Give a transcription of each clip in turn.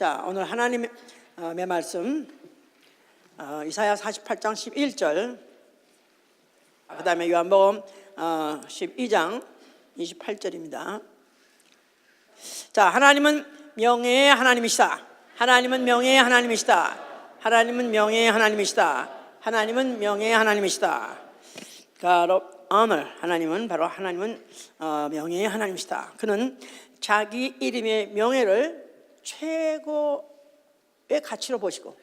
자, 오늘 하나님의 말씀 이사야 48장 11절, 그 다음에 요한복음 12장 28절입니다. 자, 하나님은 명예의 하나님이시다. 하나님은 명예의 하나님이시다. 하나님은 명예의 하나님이시다. 하나님은 명예의 하나님이시다. 하나님은 명예의 하나님이시다. 그는 자기 이름의 명예를 최고의 가치로 보시고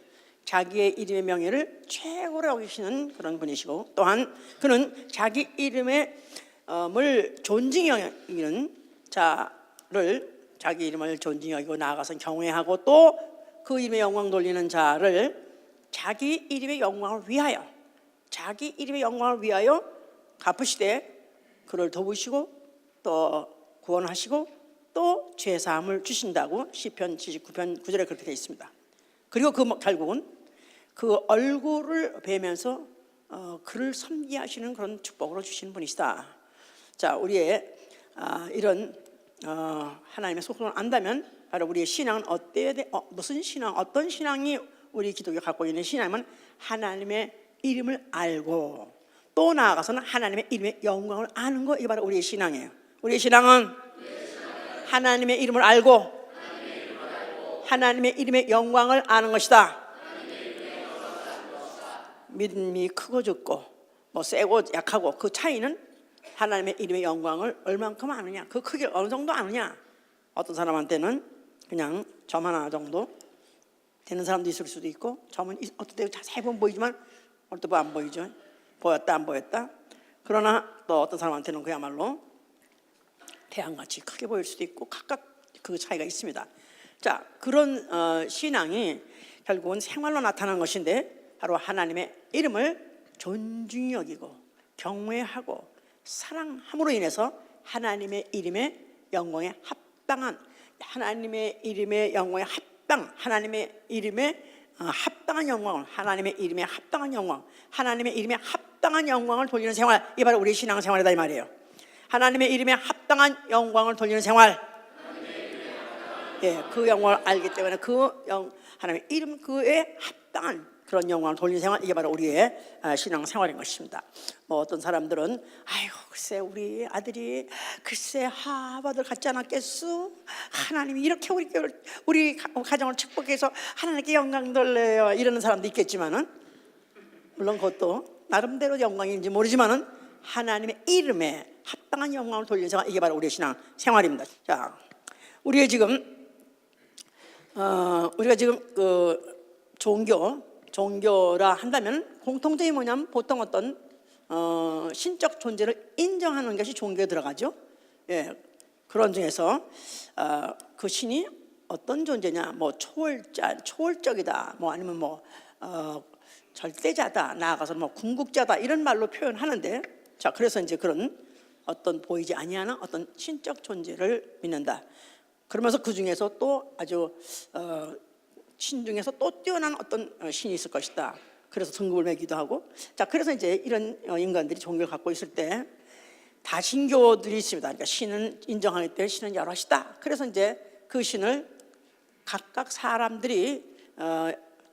자기의 이름의 명예를 최고로 여기시는 그런 분이시고, 또한 그는 자기 이름을 존중히 여기는 자를, 자기 이름을 존중히 여기고 나아가서 경외하고 또 그 이름의 영광 돌리는 자를 자기 이름의 영광을 위하여, 자기 이름의 영광을 위하여 갚으시되 그를 도우시고 또 구원하시고 또 죄사함을 주신다고 시편 79편 9절에 그렇게 되어 있습니다. 그리고 결국은 그 얼굴을 뵈면서 그를 섬기하시는 그런 축복으로 주시는 분이시다. 자, 우리의 이런 하나님의 속성을 안다면 바로 우리의 신앙은 무슨 신앙, 어떤 신앙이 우리 기독교 갖고 있는 신앙은 하나님의 이름을 알고 또 나아가서는 하나님의 이름의 영광을 아는 거, 이게 바로 우리의 신앙이에요. 우리의 신앙은 하나님의 이름을 알고 하나님의 이름의 영광을 아는 것이다. 믿음이 크고 적고 세고 약하고 그 차이는 하나님의 이름의 영광을 얼만큼 아느냐, 그 크기를 어느 정도 아느냐. 어떤 사람한테는 그냥 점 하나 정도 되는 사람도 있을 수도 있고, 점은 어떤 때 자세히 보면 보이지만 어떤 때 안 보이죠. 보였다 안 보였다. 그러나 또 어떤 사람한테는 그야말로 태양같이 크게 보일 수도 있고, 각각 그 차이가 있습니다. 자, 그런 신앙이 결국은 생활로 나타나는 것인데, 바로 하나님의 이름을 존중히 여기고 경외하고 사랑함으로 인해서 하나님의 이름의 영광에 합당한, 하나님의 이름의 영광에 하나님의 이름에 합당한 영광을, 하나님의 이름에 합당한 영광, 하나님의 이름에 합당한 영광을 돌리는 생활, 이게 바로 우리의 신앙생활이다 이 말이에요. 하나님의 이름에 합당한 영광을 돌리는 생활, 그 영광을 알기 때문에 하나님의 이름 그에 합당한 그런 영광을 돌리는 생활, 이게 바로 우리의 신앙생활인 것입니다. 어떤 사람들은 아이고 글쎄 우리 아들이 글쎄 하버드 갔지 않았겠어? 하나님이 이렇게 우리 가정을 축복해서 하나님께 영광 돌려요, 이러는 사람도 있겠지만은, 물론 그것도 나름대로 영광인지 모르지만은 하나님의 이름에 합당한 영광을 돌리는 생활, 이게 바로 우리의 신앙생활입니다. 자, 우리가 지금 그 종교라 한다면 공통점이 뭐냐면 보통 어떤 신적 존재를 인정하는 것이 종교에 들어가죠. 그런 중에서 그 신이 어떤 존재냐, 초월적이다, 아니면 절대자다, 나아가서 궁극자다, 이런 말로 표현하는데, 자, 그래서 이제 그런 어떤 보이지 아니하는 어떤 신적 존재를 믿는다. 그러면서 그 중에서 또 아주 신 중에서 또 뛰어난 어떤 신이 있을 것이다. 그래서 등급을 매기도 하고, 자, 그래서 이제 이런 인간들이 종교를 갖고 있을 때 다신교들이 있습니다. 그러니까 신은 인정하기 때문에 신은 여럿이다. 그래서 이제 그 신을 각각 사람들이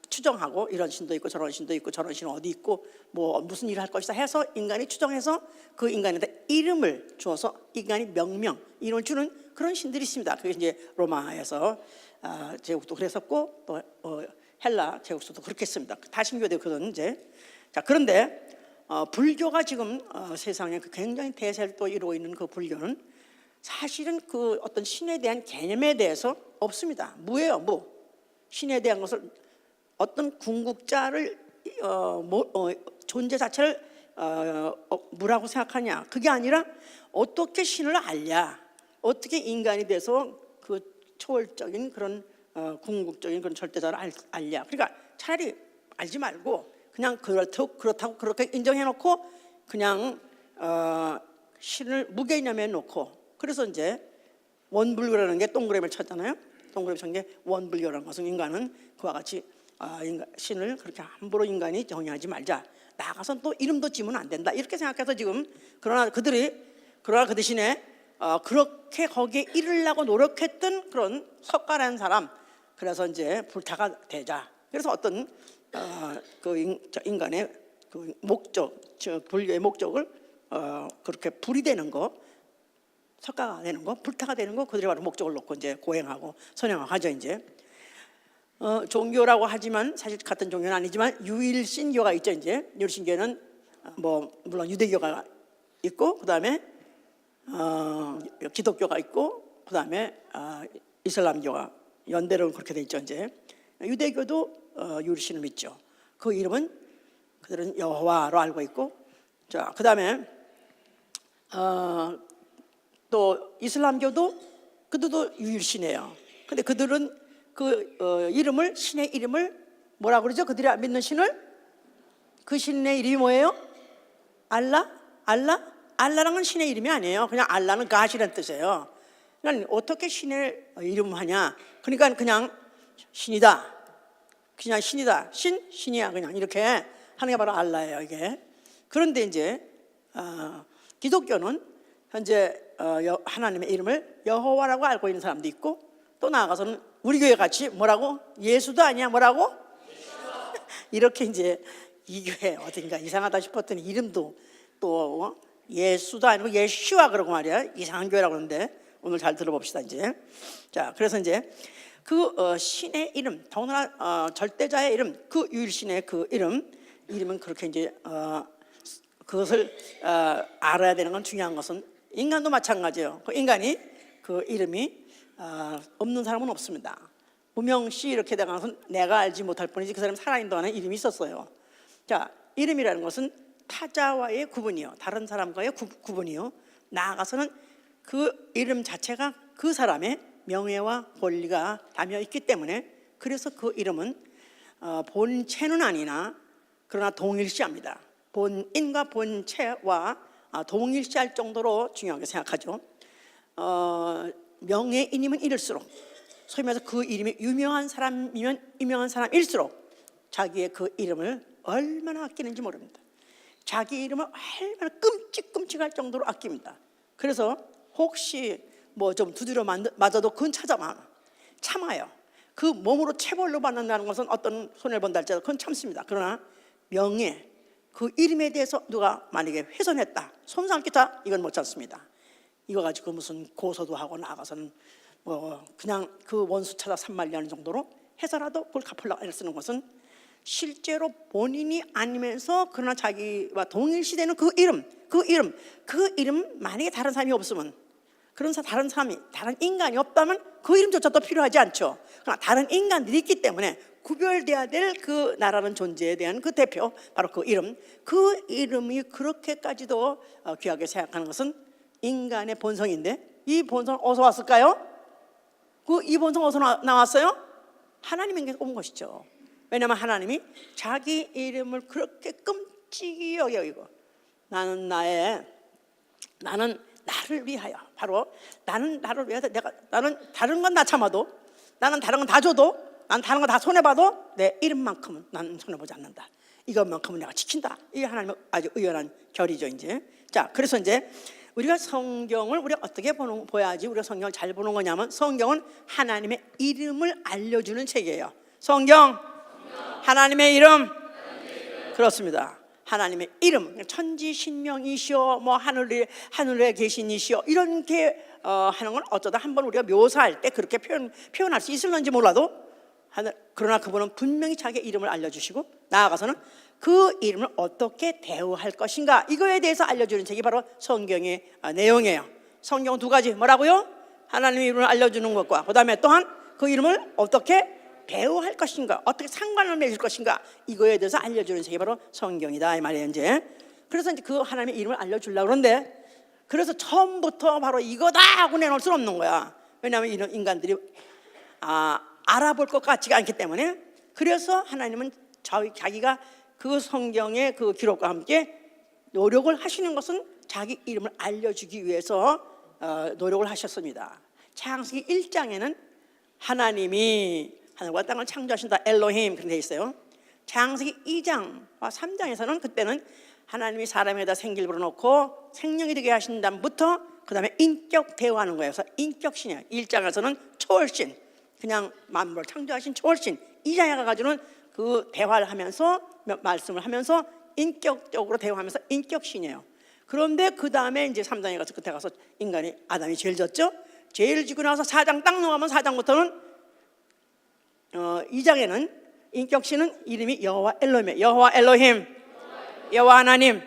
추정하고, 이런 신도 있고 저런 신도 있고 저런 신은 어디 있고 무슨 일을 할 것이다 해서 인간이 추정해서 그 인간한테 이름을 주어서 인간이 명명, 이름을 주는 그런 신들이 있습니다. 그게 이제 로마에서 제국도 그랬었고, 또 헬라 제국도 그렇게 했습니다. 다신교도 그런 이제. 자, 그런데 불교가 지금 세상에 굉장히 대세를 또 이루고 있는 그 불교는 사실은 그 어떤 신에 대한 개념에 대해서 없습니다. 무예요, 무. 신에 대한 것을, 어떤 궁극자를 존재 자체를 무라고 생각하냐, 그게 아니라 어떻게 신을 알냐, 어떻게 인간이 돼서 그 초월적인 그런 궁극적인 그런 절대자를 알냐. 그러니까 차라리 알지 말고 그냥 그렇다고 그렇게 인정해놓고 그냥 신을 무개념에 놓고, 그래서 이제 원불교라는 게 동그라미를 쳤잖아요. 동그라미 친 게 원불교라는 것은 인간은 그와 같이 신을 그렇게 함부로 인간이 정의하지 말자, 나가서 또 이름도 지으면 안 된다, 이렇게 생각해서 지금, 그러나 그 대신에 그렇게 거기에 이르려고 노력했던 그런 석가라는 사람, 그래서 이제 불타가 되자. 그래서 어떤 인간의 그 목적, 분류의 목적을 그렇게 불이 되는 거, 석가가 되는 거, 불타가 되는 거, 그들이 바로 목적을 놓고 이제 고행하고 선행하고 하죠. 이제 종교라고 하지만 사실 같은 종교는 아니지만 유일신교가 있죠. 이제 유일신교는 뭐 물론 유대교가 있고, 그 다음에 기독교가 있고, 그 다음에 이슬람교가 연대로 그렇게 돼 있죠. 이제 유대교도 유일신을 믿죠. 그 이름은 그들은 여호와로 알고 있고, 자, 그 다음에 또 이슬람교도 그들도 유일신이에요. 근데 그들은 그 이름을, 신의 이름을 뭐라 그러죠? 그들이 믿는 신을, 그 신의 이름이 뭐예요? 알라라는 건 신의 이름이 아니에요. 그냥 알라는 가시라는 뜻이에요. 그러니까 어떻게 신의 이름을 하냐? 그러니까 그냥 신이다, 그냥 신이다, 신이야, 그냥 이렇게 하는 게 바로 알라예요, 이게. 그런데 이제 기독교는 현재 하나님의 이름을 여호와라고 알고 있는 사람도 있고, 또 나아가서는 우리 교회 같이 뭐라고? 예수도 아니야, 뭐라고? 이렇게 이제 이 교회 어딘가 이상하다 싶었더니 이름도 또 예수도 아니고 예슈아 그러고 말이야. 이상한 교회라고 그러는데 오늘 잘 들어봅시다. 이제 자, 그래서 이제 그 신의 이름, 더구나 절대자의 이름, 그 유일신의 그 이름은 그렇게 이제 그것을 알아야 되는 건, 중요한 것은 인간도 마찬가지예요. 그 인간이 그 이름이 없는 사람은 없습니다. 무명씨 이렇게 되가서 내가 알지 못할 뿐이지 그 사람이 살아있는 동안에 이름이 있었어요. 자, 이름이라는 것은 타자와의 구분이요, 다른 사람과의 구분이요, 나아가서는 그 이름 자체가 그 사람의 명예와 권리가 담겨 있기 때문에, 그래서 그 이름은 본체는 아니나 그러나 동일시합니다. 본인과 본체와 동일시할 정도로 중요하게 생각하죠. 명예인이면 이를수록, 소위 말해서 그 이름이 유명한 사람이면 유명한 사람일수록 자기의 그 이름을 얼마나 아끼는지 모릅니다. 자기 이름을 얼마나 끔찍끔찍할 정도로 아낍니다. 그래서 혹시 뭐 좀 두드려 맞아도 그건 참아요. 그 몸으로 체벌로 받는다는 것은 어떤 손해를 본다 할지라도 그건 참습니다. 그러나 명예, 그 이름에 대해서 누가 만약에 훼손했다, 손상을 끼쳤다, 이건 못 참습니다. 이거 가지고 무슨 고소도 하고 나가서는 뭐 그냥 그 원수 찾아 산말리하는 정도로 해서라도 그걸 갚으려고 애쓰는 것은, 실제로 본인이 아니면서 그러나 자기와 동일시되는 그 이름 만약에 다른 사람이 없으면, 그런 다른 인간이 없다면 그 이름조차도 필요하지 않죠. 그러나 다른 인간들이 있기 때문에 구별돼야 될 그 나라는 존재에 대한 그 대표, 바로 그 이름이 그렇게까지도 귀하게 생각하는 것은 인간의 본성인데, 이 본성 어디서 왔을까요? 이 본성 어디서 나왔어요? 하나님에게 온 것이죠. 왜냐하면 하나님이 자기 이름을 그렇게 끔찍이 여기고, 나는 나를 위하여, 바로 나는 나를 위해서 나는 다른 건 다 참아도, 나는 다른 건 다 줘도, 나는 다른 건 다 손해봐도 내 이름만큼은 나는 손해보지 않는다, 이것만큼은 내가 지킨다. 이게 하나님의 아주 의연한 결이죠. 이제 자, 그래서 이제 우리가 성경을 우리가 어떻게 보야지 우리가 성경을 잘 보는 거냐면, 성경은 하나님의 이름을 알려주는 책이에요. 성경, 하나님의 이름. 그렇습니다. 하나님의 이름, 천지신명이시오, 뭐 하늘에 계신이시오, 이렇게 하는 건 어쩌다 한번 우리가 묘사할 때 그렇게 표현할 수 있을는지 몰라도, 그러나 그분은 분명히 자기의 이름을 알려주시고, 나아가서는 그 이름을 어떻게 대우할 것인가, 이거에 대해서 알려주는 책이 바로 성경의 내용이에요. 성경은 두 가지, 뭐라고요? 하나님의 이름을 알려주는 것과, 그 다음에 또한 그 이름을 어떻게 대우할 것인가, 어떻게 상관을 맺을 것인가, 이거에 대해서 알려주는 책이 바로 성경이다, 이 말이에요. 이제 그래서 이제 그 하나님의 이름을 알려주려고 그러는데, 그래서 처음부터 바로 이거다 하고 내놓을 수는 없는 거야. 왜냐하면 이런 인간들이 알아볼 것 같지가 않기 때문에. 그래서 하나님은 자기가 그 성경의 그 기록과 함께 노력을 하시는 것은 자기 이름을 알려주기 위해서 노력을 하셨습니다. 창세기 1장에는 하나님이 하늘과 땅을 창조하신다, 엘로힘 그렇게 돼 있어요. 창세기 2장과 3장에서는 그때는 하나님이 사람에다 생기를 불어넣고 생명이 되게 하신 다음부터 그 다음에 인격 대우하는 거예요. 그래서 인격신이에요. 1장에서는 초월신, 그냥 만물을 창조하신 초월신 이자야가 가지고는 그 대화를 하면서 말씀을 하면서 인격적으로 대화하면서 인격신이에요. 그런데 그 다음에 이제 3장에 가서 끝에 가서 인간이 아담이 죄를 졌죠. 죄를 지고 나서 4장 딱 넘어가면 4장부터는 2장에는 인격신은 이름이 여호와 엘로힘이에요. 여호와 엘로힘, 여호와 하나님.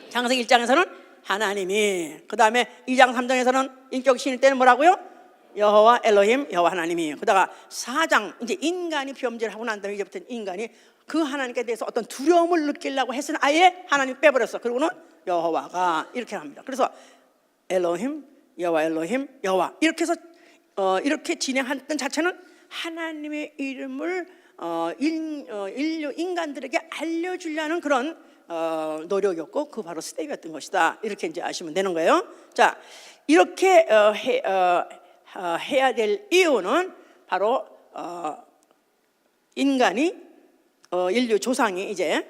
창세기 1장에서는 하나님이, 그 다음에 2장 3장에서는 인격신일 때는 뭐라고요? 여호와 엘로힘, 여호와 하나님이. 그다가 4장 이제 인간이 범죄를 하고 난 다음에 이제부터 인간이 그 하나님께 대해서 어떤 두려움을 느끼려고 했으나 아예 하나님 빼버렸어. 그리고는 여호와가 이렇게 합니다. 그래서 엘로힘, 여호와 엘로힘, 여호와 이렇게 해서 이렇게 진행했던 자체는 하나님의 이름을 인류 인간들에게 알려주려는 그런 노력이었고 그 바로 스텝이었던 것이다. 이렇게 이제 아시면 되는 거예요. 자, 이렇게 해야 될 이유는 바로 인간이 인류 조상이 이제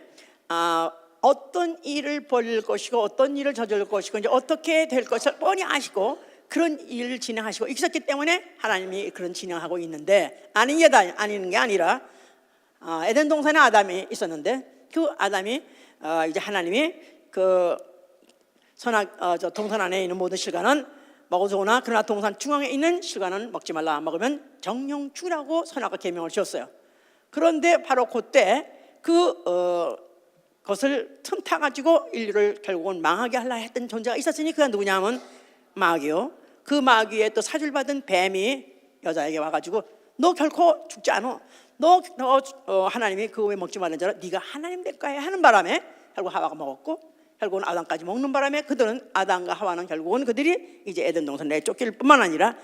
어떤 일을 벌일 것이고 어떤 일을 저질 것이고 이제 어떻게 될 것을 뻔히 아시고 그런 일을 진행하시고 있었기 때문에 하나님이 그런 진행하고 있는데 아닌 게 아니라 에덴 동산에 아담이 있었는데 그 아담이 이제 하나님이 그 저 동산 안에 있는 모든 실과는 먹어도 좋으나 그러나 동산 중앙에 있는 실과는 먹지 말라. 먹으면 정령 죽으라고 선악과 계명을 지었어요. 그런데 바로 그때 그것을 틈타 가지고 인류를 결국은 망하게 하려 했던 존재가 있었으니 그가 누구냐 하면 마귀요. 그 마귀의 또 사줄받은 뱀이 여자에게 와가지고 너 결코 죽지 않아. 너 하나님이 그 후에 먹지 말는 자라 네가 하나님 될 거야 하는 바람에 결국 하와가 먹었고 결국은 아담까지 먹는 바람에 그들은 아담과 하와는 결국은 그들이 이제 에덴 동산 내쫓길 뿐만 아니라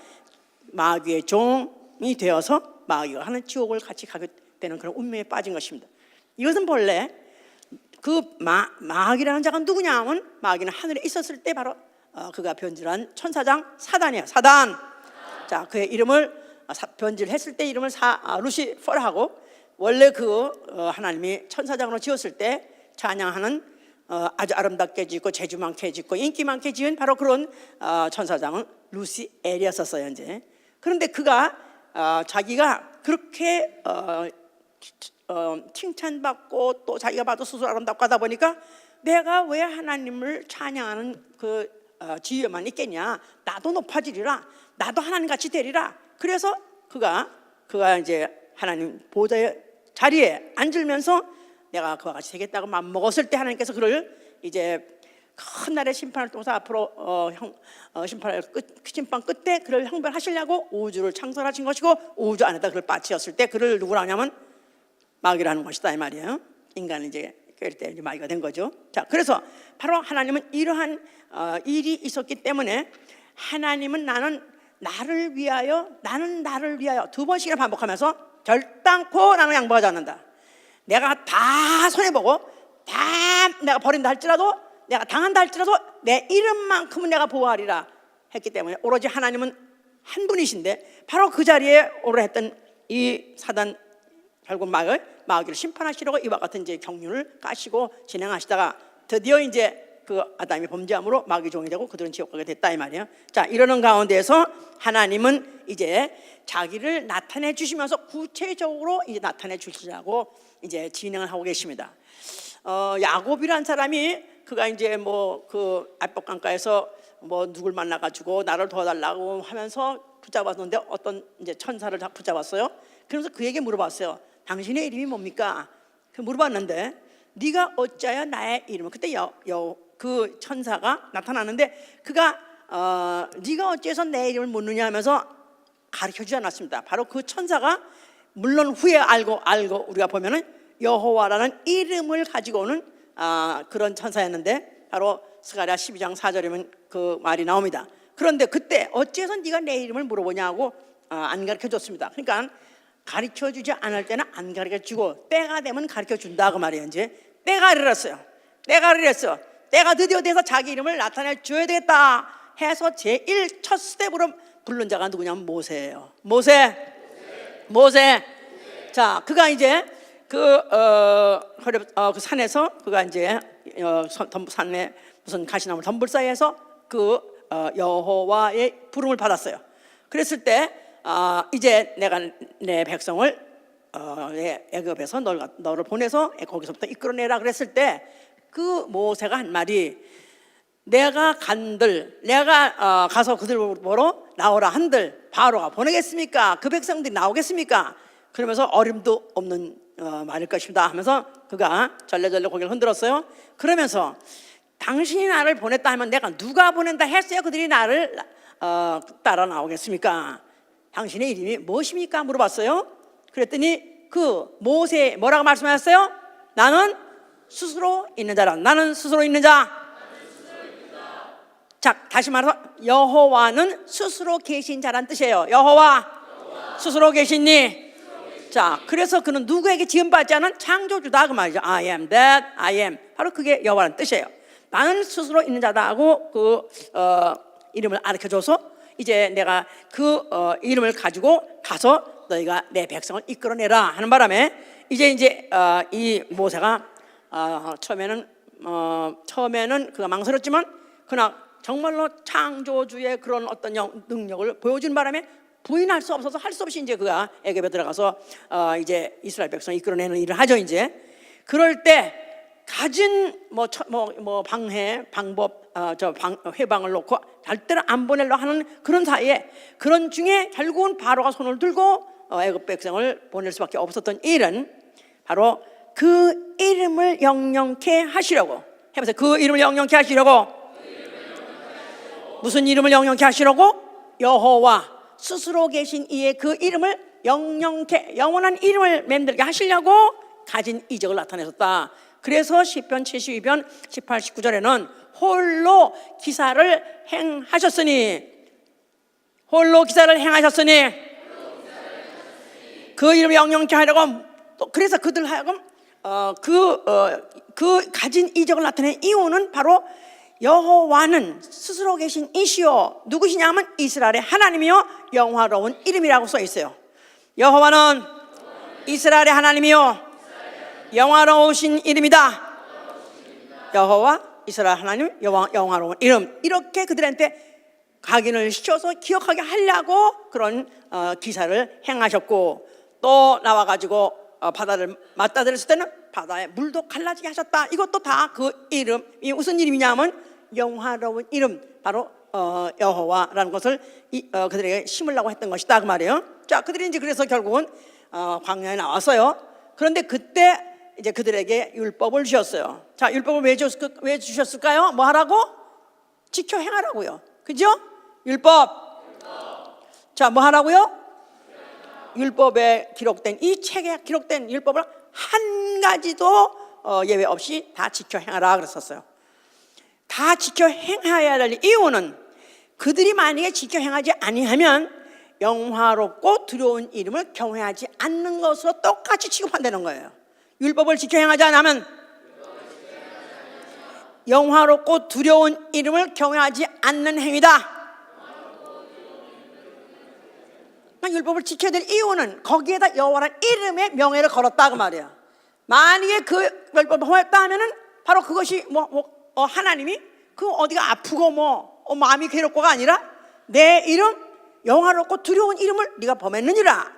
마귀의 종이 되어서 마귀가 하는 지옥을 같이 가게 되는 그런 운명에 빠진 것입니다. 이것은 본래 그 마귀라는 자가 누구냐 하면 마귀는 하늘에 있었을 때 바로 그가 변질한 천사장 사단이에요. 사단. 자, 그의 이름을 변질했을 때 이름을 루시퍼라고 원래 하나님이 천사장으로 지었을 때 찬양하는 아주 아름답게 짓고 재주 많게 짓고 인기 많게 지은 바로 그런 천사장은 루시엘이었었어요. 이제 그런데 그가 자기가 그렇게 칭찬받고 또 자기가 봐도 스스로 아름답고 하다 보니까 내가 왜 하나님을 찬양하는 그 지위에만 있겠냐, 나도 높아지리라, 나도 하나님같이 되리라. 그래서 그가 이제 하나님 보좌의 자리에 앉으면서 내가 그와 같이 되겠다고 맘먹었을 때 하나님께서 그를 이제 큰 날의 심판을 통해서 앞으로 심판 끝에 그를 형벌하시려고 우주를 창설하신 것이고 우주 안에다 그를 빠치었을 때 그를 누구라 하냐면 마귀라는 것이다 이 말이에요. 인간은 이제 꾀를 때 이제 마귀가 된 거죠. 자, 그래서 바로 하나님은 이러한 일이 있었기 때문에 하나님은 나는 나를 위하여 두 번씩이나 반복하면서 결단코 나는 양보하지 않는다. 내가 다 손해보고 다 내가 버린다 할지라도 내가 당한다 할지라도 내 이름만큼은 내가 보호하리라 했기 때문에 오로지 하나님은 한 분이신데 바로 그 자리에 오래 했던 이 사단 결국 마귀를 심판하시려고 이와 같은 이제 경륜을 까시고 진행하시다가 드디어 이제 그 아담이 범죄함으로 마귀 종이 되고 그들은 지옥 가게 됐다 이 말이에요. 자, 이러는 가운데에서 하나님은 이제 자기를 나타내 주시면서 구체적으로 이제 나타내 주시라고 이제 진행을 하고 계십니다. 야곱이란 사람이 그가 이제 뭐 그 압박강가에서 뭐 누굴 만나가지고 나를 도와달라고 하면서 붙잡았는데 어떤 이제 천사를 붙잡았어요. 그래서 그에게 물어봤어요. 당신의 이름이 뭡니까? 그 물어봤는데 네가 어찌하여 나의 이름을 그때 그 천사가 나타나는데 그가 네가 어찌해서 내 이름을 묻느냐 하면서 가르쳐주지 않았습니다. 바로 그 천사가 물론 후에 알고 우리가 보면은 여호와라는 이름을 가지고 오는 그런 천사였는데 바로 스가랴 12장 4절이면 그 말이 나옵니다. 그런데 그때 어찌해서 네가 내 이름을 물어보냐고 안 가르쳐줬습니다. 그러니까 가르쳐주지 않을 때는 안 가르쳐주고 때가 되면 가르쳐준다 그 말이에요. 이제 때가 이르렀어요. 때가 드디어 돼서 자기 이름을 나타내 줘야 되겠다 해서 제1 첫 스텝으로 부른 자가 누구냐면 모세예요. 모세. 자, 그가 이제 그 산에서 그가 이제 산에 무슨 가시나무 덤불 사이에서 그 여호와의 부름을 받았어요. 그랬을 때 이제 내가 내 백성을 애굽에서 너를 보내서 거기서부터 이끌어내라 그랬을 때 그 모세가 한 말이 내가 가서 그들 보러 나오라 한들 바로가 보내겠습니까? 그 백성들이 나오겠습니까? 그러면서 어림도 없는 말일 것입니다 하면서 그가 절레절레 고개를 흔들었어요. 그러면서 당신이 나를 보냈다 하면 내가 누가 보낸다 했어요? 그들이 나를 따라 나오겠습니까? 당신의 이름이 무엇입니까? 물어봤어요. 그랬더니 그 모세 뭐라고 말씀하셨어요? 나는 스스로 있는 자라. 나는 스스로 있는 자. 자, 다시 말해서 여호와는 스스로 계신 자란 뜻이에요. 여호와 스스로 계시니. 자, 그래서 그는 누구에게 지음받지 않은 창조주다 그 말이죠. I am that I am. 바로 그게 여호와라는 뜻이에요. 나는 스스로 있는 자다 하고 그 이름을 가르쳐줘서 이제 내가 그 이름을 가지고 가서 너희가 내 백성을 이끌어내라 하는 바람에 이제 이 모세가 처음에는 그가 망설였지만 그러나 정말로 창조주의 그런 어떤 능력을 보여준 바람에 부인할 수 없어서 할 수 없이 이제 그가 애굽에 들어가서 이제 이스라엘 백성 이끌어내는 일을 하죠. 이제 그럴 때 가진 방법 회방을 놓고 절대로 안 보내려 하는 그런 사이에 그런 중에 결국은 바로가 손을 들고 애굽 백성을 보낼 수밖에 없었던 일은 바로 그 이름을 영영케 하시려고 해보세요. 그 이름을 영영케 하시려고. 무슨 이름을 영영케 하시려고? 여호와 스스로 계신 이의 그 이름을 영영케 영원한 이름을 맴들게 하시려고 가진 이적을 나타내셨다. 그래서 시편 72편 18, 19절에는 홀로 기사를 행하셨으니 그 이름을 영영케 하려고 또 그래서 그들 하여금 그 가진 이적을 나타낸 이유는 바로 여호와는 스스로 계신 이시요 누구시냐면 이스라엘의 하나님이요 영화로운 이름이라고 써 있어요. 여호와는 이스라엘의 하나님이요 영화로우신 이름이다. 여호와 이스라엘 하나님 영화로운 이름, 이렇게 그들한테 각인을 시켜서 기억하게 하려고 그런 기사를 행하셨고 또 나와가지고 바다를 맞다들였을 때는 바다에 물도 갈라지게 하셨다. 이것도 다 그 이름이 무슨 이름이냐면 영화로운 이름, 바로 여호와라는 것을 그들에게 심으려고 했던 것이다 그 말이에요. 자, 그들이 이제 그래서 결국은 광야에 나왔어요. 그런데 그때 이제 그들에게 율법을 주셨어요. 자, 율법을 왜 주셨을까요? 뭐 하라고? 지켜 행하라고요. 그죠? 율법. 자, 뭐 하라고요? 율법에 기록된 이 책에 기록된 율법을 한 가지도 예외 없이 다 지켜 행하라 그랬었어요. 다 지켜 행해야 될 이유는 그들이 만약에 지켜 행하지 아니하면 영화롭고 두려운 이름을 경외하지 않는 것으로 똑같이 취급한다는 거예요. 율법을 지켜 행하지 않으면 영화롭고 두려운 이름을 경외하지 않는 행위다. 율법을 지켜야 될 이유는 거기에다 여호와라는 이름의 명예를 걸었다 그 말이야. 만약에 그 율법을 허했다 하면은 바로 그것이 하나님이 그 어디가 아프고 마음이 괴롭고가 아니라 내 이름 영화롭고 두려운 이름을 네가 범했느니라.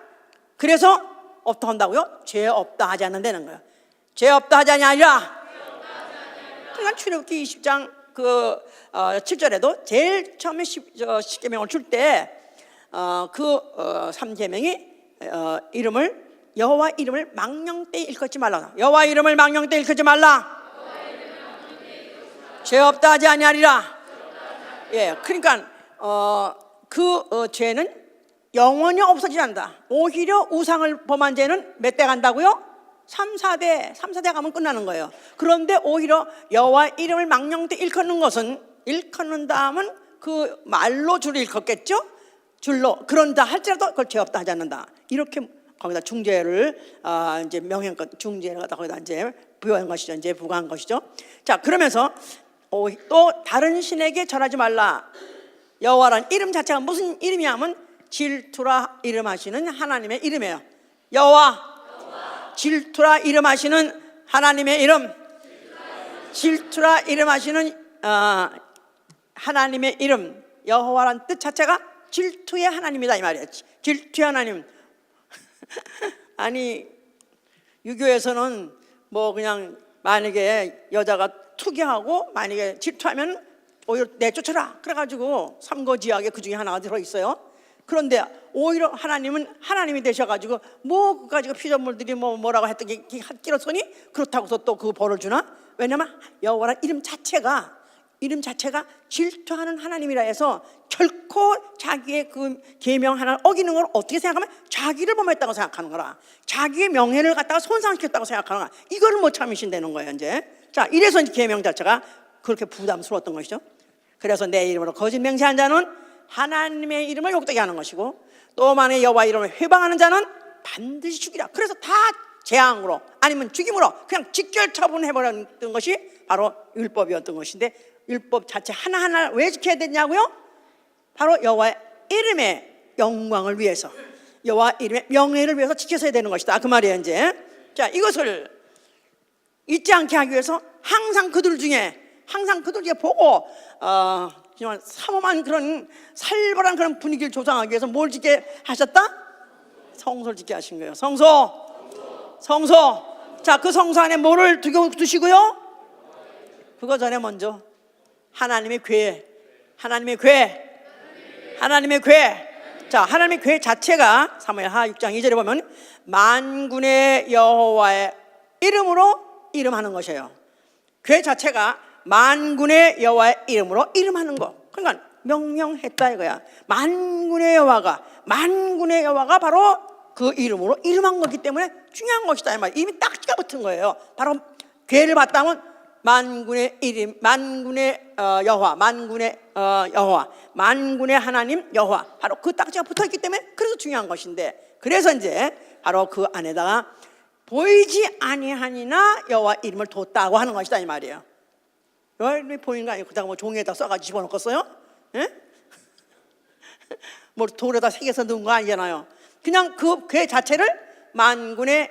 그래서 어떻게 한다고요? 죄 없다 하지 않는다는 거예요. 죄 없다 하지 아니라. 그러니까 출애굽기 20장 7절에도 제일 처음에 10계명을 줄 때 그 3계명이 이름을 여호와 이름을 망령되이 일컫지 말라. 여호와 이름을 망령되이 일컫지 말라. 죄 없다 하지 아니하리라. 예, 그러니까 그 죄는 영원히 없어지지 않는다. 오히려 우상을 범한 죄는 몇 대 간다고요? 3, 4대 가면 끝나는 거예요. 그런데 오히려 여호와 이름을 망령되이 일컫는 것은 일컫는다 하면 그 말로 줄을 일컫겠죠? 줄로. 그런다 할지라도 그걸 죄 없다 하지 않는다. 이렇게 거기다 중죄를 이제 명령껏 중죄를 갖다 거기다 이제 부여한 것이죠. 이제 부과한 것이죠. 자, 그러면서 또 다른 신에게 절하지 말라. 여호와라는 이름 자체가 무슨 이름이냐면 질투라 이름하시는 하나님의 이름이에요. 여호와 질투라 이름하시는 하나님의 이름. 질투라 이름하시는 하나님의 이름. 여호와라는 뜻 자체가 질투의 하나님이다 이 말이에요. 질투의 하나님. 아니 유교에서는 뭐 그냥 만약에 여자가 투기하고 만약에 질투하면 오히려 내쫓아라 그래가지고 삼거지약에 그 중에 하나가 들어있어요. 그런데 오히려 하나님은 하나님이 되셔가지고 뭐 그거 가지고 피조물들이 뭐라고 했더니 끼었으니 그렇다고서 또 그 벌을 주나? 왜냐면 여호와란 이름 자체가 질투하는 하나님이라 해서 결코 자기의 그 계명 하나를 어기는 걸 어떻게 생각하면 자기를 범했다고 생각하는 거라. 자기의 명예를 갖다가 손상시켰다고 생각하는 거라. 이거를 못 참으신다는 거예요 이제. 자, 이래서 이제 계명 자체가 그렇게 부담스러웠던 것이죠. 그래서 내 이름으로 거짓 맹세한 자는 하나님의 이름을 욕되게 하는 것이고, 또 만에 여호와 이름을 회방하는 자는 반드시 죽이라. 그래서 다 재앙으로 아니면 죽임으로 그냥 직결 처분해버렸던 것이 바로 율법이었던 것인데, 율법 자체 하나하나를 왜 지켜야 되냐고요? 바로 여호와의 이름의 영광을 위해서, 여호와 이름의 명예를 위해서 지켜서야 되는 것이다 그 말이에요 이제. 자, 이것을 잊지 않게 하기 위해서 항상 그들 중에 보고 정말 삼엄한 그런 살벌한 그런 분위기를 조성하기 위해서 뭘 짓게 하셨다? 성소를 짓게 하신 거예요. 성소. 자, 그 성소 안에 뭐를 두시고요? 그거 전에 먼저 하나님의 궤. 자, 하나님의 궤 자체가 사무엘하 6장 2절에 보면 만군의 여호와의 이름으로 이름하는 것이에요. 궤 자체가 만군의 여호와의 이름으로 이름하는 거. 그러니까 명명했다 이거야. 만군의 여호와가 바로 그 이름으로 이름한 거기 때문에 중요한 것이다 이 말. 이미 딱지가 붙은 거예요. 바로 궤를 봤다면 만군의 이름, 만군의 여호와, 만군의 하나님 여호와, 바로 그 딱지가 붙어있기 때문에 그래서 중요한 것인데, 그래서 이제 바로 그 안에다가 보이지 아니하니나 여호와 이름을 뒀다고 하는 것이다 이 말이에요. 왜 보이는 거 아니고 그다음 뭐 종이에다 써가지고 집어넣었어요? 예? 뭐 돌에다 새겨서 넣은 거 아니잖아요. 그냥 그 궤 자체를 만군의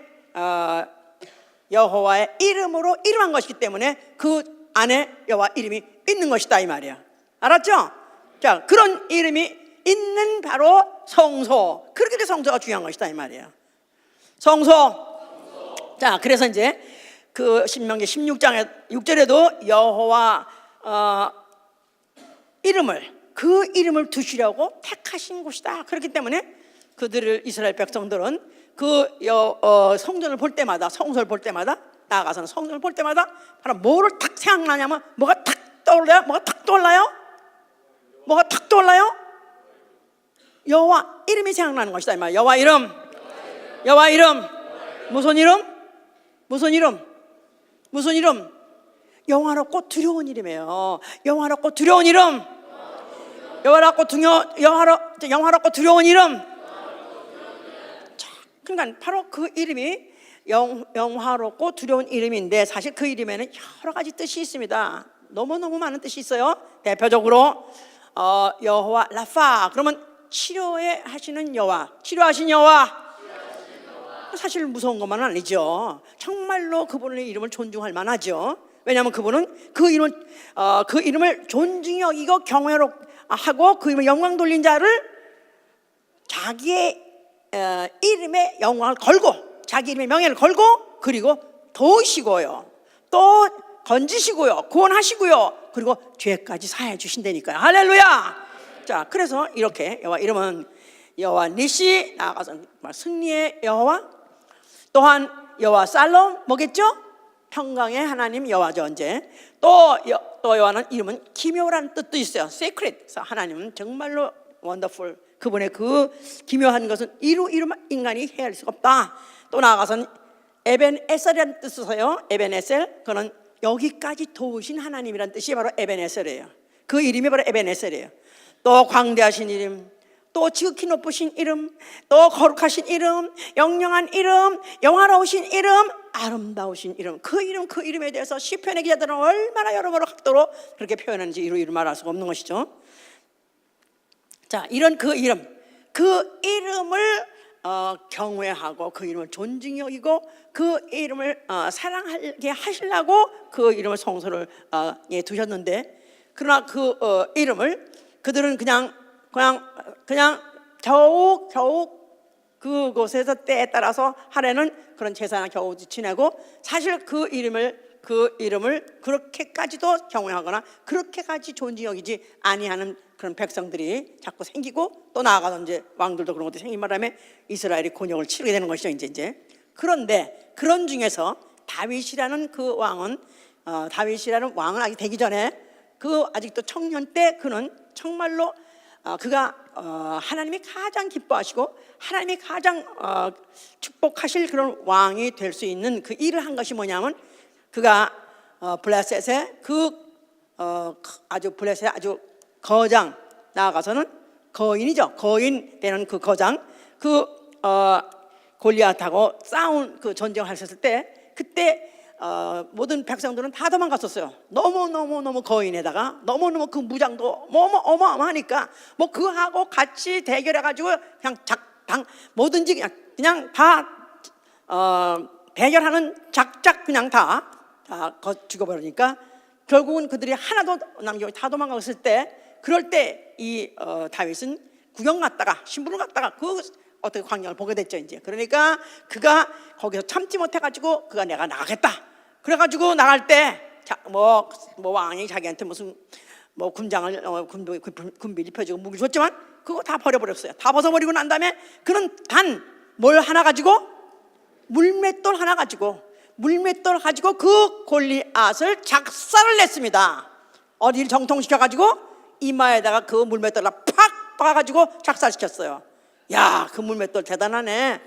여호와의 이름으로 이름한 것이기 때문에 그 안에 여호와 이름이 있는 것이다 이 말이야. 알았죠? 자, 그런 이름이 있는 바로 성소. 그렇게 성소가 중요한 것이다 이 말이야. 성소. 자, 그래서 이제 그 신명기 16장에 6절에도 여호와 그 이름을 두시려고 택하신 곳이다. 그렇기 때문에 그들을 이스라엘 백성들은 그 성전을 볼 때마다, 성소를 볼 때마다, 나아가서는 성전을 볼 때마다 바로 뭐를 탁 생각나냐면 뭐가 탁 떠올라요? 여호와 이름이 생각나는 것이다 이 말이야. 여호와 이름. 무슨 이름? 영화롭고 두려운 이름이에요. 영화롭고 두려운 이름. 자, 그러니까 바로 그 이름이 영화롭고 두려운 이름인데, 사실 그 이름에는 여러 가지 뜻이 있습니다. 너무너무 많은 뜻이 있어요. 대표적으로 여호와 라파, 그러면 치료하신 여호와. 사실 무서운 것만은 아니죠. 정말로 그분의 이름을 존중할 만하죠. 왜냐하면 그분은 그 이름을 존중히 여기고 경외하고 그 이름을 영광 돌린 자를 자기의 이름의 영광을 걸고, 자기 이름의 명예를 걸고, 그리고 도우시고요, 또 건지시고요, 구원하시고요, 그리고 죄까지 사해 주신다니까요. 할렐루야. 자, 그래서 이렇게 여호와 이름은 여호와 니시, 나아가서 승리의 여호와, 또한 여호와 살롬, 뭐겠죠? 평강의 하나님 여호와죠. 이제 또 여호와는 이름은 기묘라는 뜻도 있어요. Sacred. 그래서 하나님은 정말로 원더풀, 그분의 그 기묘한 것은 이루 인간이 헤아릴 수가 없다. 또 나아가서는 에벤에셀이라는 뜻을 써요. 에벤에셀, 그는 여기까지 도우신 하나님이라는 뜻이 바로 에벤에셀이에요. 그 이름이 바로 에벤에셀이에요. 또 광대하신 이름, 또 지극히 높으신 이름, 또 거룩하신 이름, 영영한 이름, 영화로우신 이름, 아름다우신 이름. 그 이름에 대해서 시편의 기자들은 얼마나 여러모로 각도로 그렇게 표현하는지 이루 말할 수가 없는 것이죠. 자, 이런 그 이름을 경외하고 그 이름을 존중히 여기고 그 이름을 사랑하게 하시려고 그 이름을 성소를 두셨는데, 그러나 그 이름을 그들은 그냥 그냥 겨우 그곳에서 때에 따라서 하려는 그런 제사나 겨우 지내고, 사실 그 이름을 그렇게까지도 경외하거나 그렇게까지 존중히 여기지 아니하는 그런 백성들이 자꾸 생기고, 또 나아가서 이제 왕들도 그런 것도 생긴 바람에 이스라엘이 곤욕을 치르게 되는 것이죠. 이제 그런데 그런 중에서 다윗이라는 왕은 아직 되기 전에, 그 아직도 청년 때 그는 정말로 그가 하나님이 가장 기뻐하시고 하나님이 가장 축복하실 그런 왕이 될 수 있는 그 일을 한 것이 뭐냐면, 그가 블레셋의 블레셋의 아주 거장, 나아가서는 거인이죠. 거인 되는 그 거장, 골리앗하고 싸운 그 전쟁하셨을 때, 그때 모든 백성들은 다 도망갔었어요. 너무 거인에다가 너무너무 그 무장도 어마어마하니까 뭐 그하고 같이 대결해가지고 그냥 뭐든지 그냥 다 대결하는 작작 그냥 다 죽어버리니까, 결국은 그들이 하나도 남기고 다 도망갔을 때, 그럴 때 이 다윗은 구경 갔다가 신부를 갔다가 그 어떻게 광경을 보게 됐죠. 이제 그러니까 그가 거기서 참지 못해가지고 그가 내가 나가겠다. 그래가지고 나갈 때 뭐 왕이 자기한테 무슨 뭐 군장을 군비 입혀주고 무기 줬지만 그거 다 버려버렸어요. 다 벗어버리고 난 다음에 그는 단 뭘 하나 가지고, 물맷돌 하나 가지고 그 골리앗을 작살을 냈습니다. 어디를 정통시켜가지고 이마에다가 그 물맷돌을 팍 박아가지고 작살시켰어요. 야, 그 물맷돌 대단하네.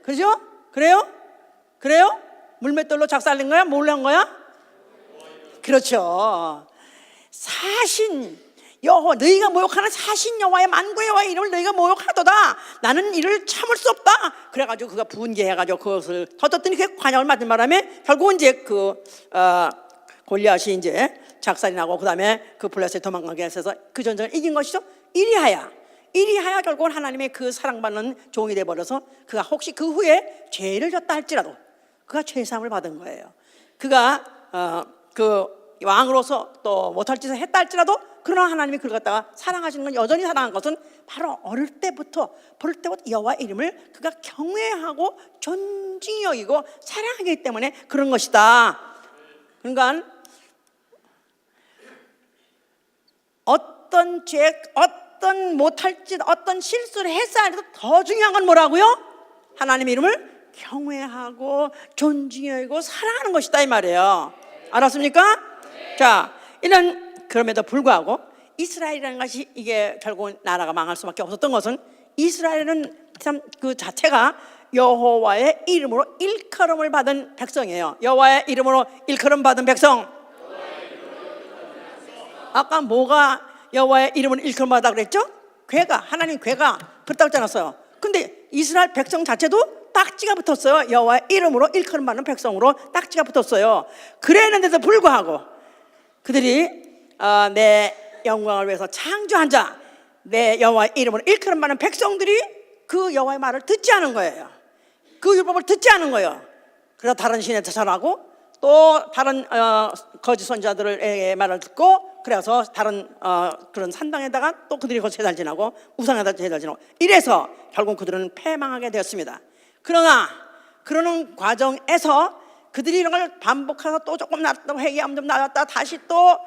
그죠? 그래요? 물맷돌로 작살낸 거야? 뭘로 한 거야? 그렇죠. 사신 여호와, 너희가 모욕하는 사신 여호와의 만군의 여호와의 이름을 너희가 모욕하도다. 나는 이를 참을 수 없다. 그래가지고 그가 분개해가지고 그것을 터졌더니 그게 관역을 맞은 바람에 결국은 이제 골리앗이 이제 작살이 나고, 그 다음에 그 블레셋에 도망가게 해서 그 전쟁을 이긴 것이죠. 이리하여 결국은 하나님의 그 사랑받는 종이 되어버려서, 그가 혹시 그 후에 죄를 졌다 할지라도 그가 죄사함을 받은 거예요. 그가 그 왕으로서 또 못할 짓을 했다 할지라도, 그러나 하나님이 그를 갖다가 사랑하시는 건, 여전히 사랑한 것은 바로 어릴 때부터 여호와 이름을 그가 경외하고 존중히 여기고 사랑하기 때문에 그런 것이다. 그러니까 어떤 죄, 어떤 못할 짓, 어떤 실수를 했어야 해도 더 중요한 건 뭐라고요? 하나님의 이름을 경외하고 존중히 여기고 사랑하는 것이다, 이 말이에요. 알았습니까? 자, 그럼에도 불구하고 이스라엘이라는 것이, 이게 결국은 나라가 망할 수밖에 없었던 것은, 이스라엘은 참 그 자체가 여호와의 이름으로 일컬음을 받은 백성이에요. 여호와의 이름으로 일컬음 받은 백성. 아까 뭐가 여호와의 이름으로 일컬음 받았다 그랬죠? 하나님 괴가 그렇다고 했지 않았어요? 근데 이스라엘 백성 자체도 딱지가 붙었어요. 여호와의 이름으로 일컬음 받는 백성으로 딱지가 붙었어요. 그랬는데도 불구하고 그들이 내 영광을 위해서 창조한 자, 내 여호와의 이름으로 일컬음 받는 백성들이 그 여호와의 말을 듣지 않은 거예요. 그 율법을 듣지 않은 거예요. 그래서 다른 신에 절하고, 또 다른 거짓 선지자들의 말을 듣고, 그래서 다른 그런 산당에다가 또 그들이 거기서 제사를 지내고 우상에다 제사를 지내고, 이래서 결국 그들은 패망하게 되었습니다. 그러나 그러는 과정에서 그들이 이런 걸 반복해서 또 조금 낮다, 회개하면 좀 낮았다, 다시 또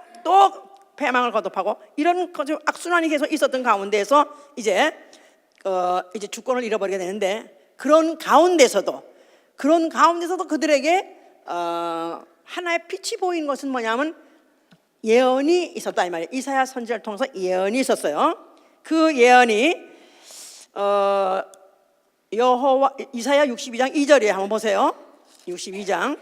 패망을 거듭하고, 이런 악순환이 계속 있었던 가운데에서 이제 주권을 잃어버리게 되는데, 그런 가운데서도 그들에게 하나의 빛이 보이는 것은 뭐냐면 예언이 있었다, 이 말이에요. 이사야 선지자를 통해서 예언이 있었어요. 그 예언이 이사야 62장 2절에 한번 보세요. 62장.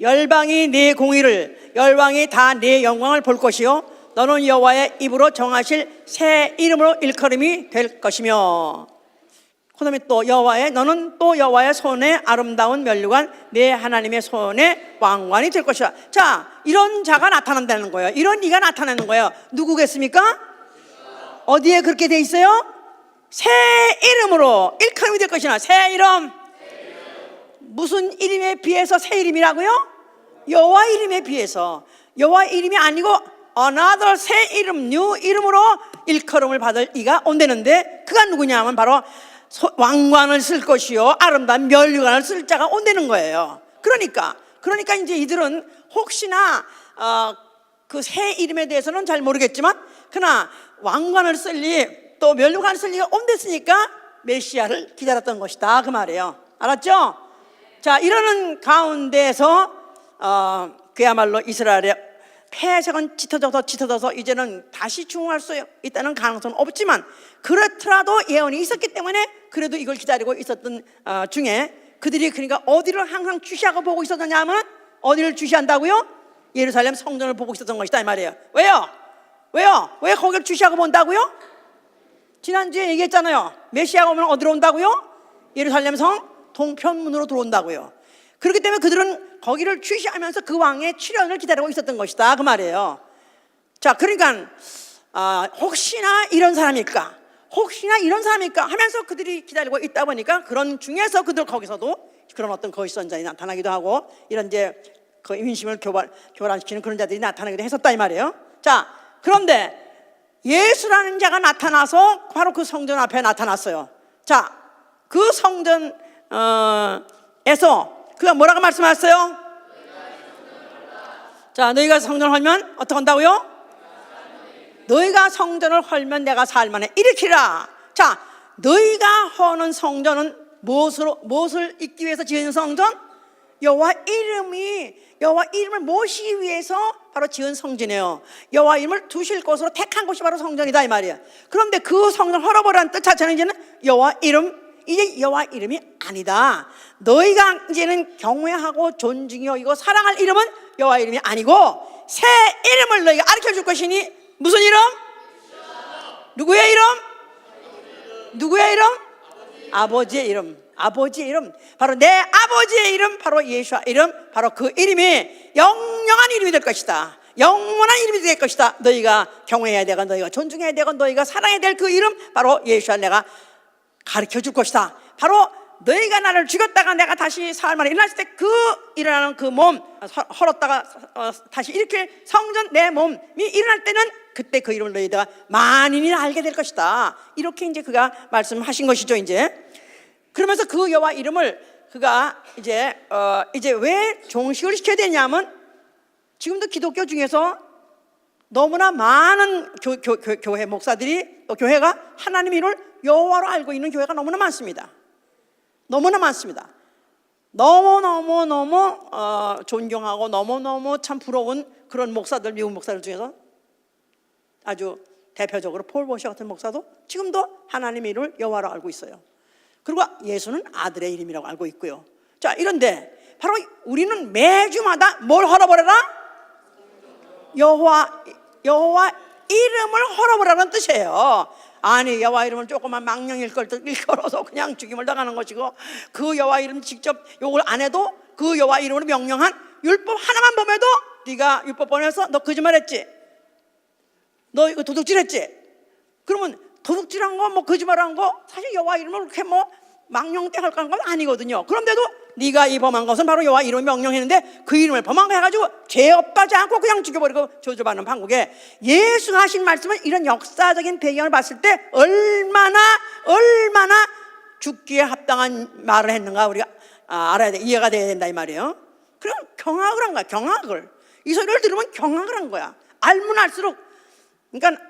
열방이 네 공의를, 열방이 다 네 영광을 볼 것이요, 너는 여호와의 입으로 정하실 새 이름으로 일컬음이 될 것이며, 그 다음에 또 너는 또 여호와의 손에 아름다운 면류관, 내 하나님의 손에 왕관이 될 것이다. 자, 이런 자가 나타난다는 거예요. 이런 이가 나타나는 거예요. 누구겠습니까? 어디에 그렇게 돼 있어요? 새 이름으로 일컬음이 될 것이나. 새 이름. 무슨 이름에 비해서 새 이름이라고요? 여호와 이름에 비해서. 여호와 이름이 아니고 another 새 이름, new 이름으로 일컬음을 받을 이가 온다는데 그가 누구냐 하면 바로 왕관을 쓸 것이요 아름다운 면류관을 쓸 자가 온다는 거예요. 그러니까 이제 이들은 혹시나 그 새 이름에 대해서는 잘 모르겠지만 그러나 왕관을 쓸 리, 또 면류관을 쓸 리가 온댔으니까 메시아를 기다렸던 것이다 그 말이에요. 알았죠? 자, 이러는 가운데서 그야말로 이스라엘의 폐색은 짙어져서 이제는 다시 중흥할 수 있다는 가능성은 없지만 그렇더라도 예언이 있었기 때문에 그래도 이걸 기다리고 있었던 중에 그들이 그러니까 어디를 항상 주시하고 보고 있었느냐 하면 어디를 주시한다고요? 예루살렘 성전을 보고 있었던 것이다 이 말이에요. 왜요? 왜 거기를 주시하고 본다고요? 지난주에 얘기했잖아요. 메시아가 오면 어디로 온다고요? 예루살렘 성 동편문으로 들어온다고요. 그렇기 때문에 그들은 거기를 주시하면서 그 왕의 출현을 기다리고 있었던 것이다 그 말이에요. 자, 그러니까 혹시나 이런 사람일까 하면서 그들이 기다리고 있다 보니까 그런 중에서 그들 거기서도 그런 어떤 거짓 선자들이 나타나기도 하고 이런 이제 그 민심을 교란시키는 그런 자들이 나타나기도 했었다 이 말이에요. 자, 그런데 예수라는 자가 나타나서 바로 그 성전 앞에 나타났어요. 자, 그 성전에서 그가 뭐라고 말씀하셨어요? 자, 너희가 성전을 헐면 어떻게 한다고요? 너희가 성전을 헐면 내가 살만해 일으키라. 자, 너희가 허는 성전은 무엇을 잊기 위해서 지은 성전? 여호와 이름을 모시기 위해서 바로 지은 성전이에요. 여호와 이름을 두실 곳으로 택한 곳이 바로 성전이다 이 말이에요. 그런데 그 성전을 헐어버리라는 뜻 자체는 이제는 여호와 이름이 아니다. 너희가 이제는 경외하고 존중히 여기고 사랑할 이름은 여호와 이름이 아니고 새 이름을 너희가 가르쳐줄 것이니 무슨 이름? 누구의 이름? 아버지의 이름. 바로 내 아버지의 이름, 바로 예수와 이름, 바로 그 이름이 영영한 이름이 될 것이다. 영원한 이름이 될 것이다. 너희가 경외해야 되고 너희가 존중해야 되고 너희가 사랑해야 될 그 이름, 바로 예수와 내가 가르쳐 줄 것이다. 바로 너희가 나를 죽였다가 내가 다시 사흘 만에 일어났을 때 그 일어나는 그 몸 헐었다가 다시 일으킬 성전 내 몸이 일어날 때는 그때 그 이름을 너희가 만인이 알게 될 것이다. 이렇게 이제 그가 말씀하신 것이죠. 이제 그러면서 그 여호와 이름을 그가 이제 왜 종식을 시켜야 되냐면 지금도 기독교 중에서 너무나 많은 교회 목사들이 또 교회가 하나님 이름을 여호와로 알고 있는 교회가 너무나 많습니다. 너무 존경하고 너무 참 부러운 그런 목사들, 미국 목사들 중에서 아주 대표적으로 폴 보시 같은 목사도 지금도 하나님 이름을 여호와로 알고 있어요. 그리고 예수는 아들의 이름이라고 알고 있고요. 자, 이런데 바로 우리는 매주마다 뭘 헐어버려라? 여호와 이름을 헐어버리라는 뜻이에요. 아니, 여호와 이름을 조그만 망령 일컬어서 그냥 죽임을 당하는 것이고 그 여호와 이름 직접 욕을 안 해도 그 여호와 이름으로 명령한 율법 하나만 보면도 네가 율법 보면서 너 거짓말했지? 너 이거 도둑질했지? 그러면 도둑질한 거 뭐 거짓말한 거 사실 여호와 이름을 그렇게 뭐 망령되게 할 건 아니거든요. 그런데도 네가 이 범한 것은 바로 여호와 이름을 명령했는데 그 이름을 범한 거 해가지고 죄 없다지 않고 그냥 죽여버리고 저주받는 판국에 예수가 하신 말씀은 이런 역사적인 배경을 봤을 때 얼마나 죽기에 합당한 말을 했는가 우리가 알아야 돼. 이해가 돼야 된다 이 말이에요. 그럼 경악을 한 거야. 경악을. 이 소리를 들으면 경악을 한 거야. 알면 알수록. 그러니까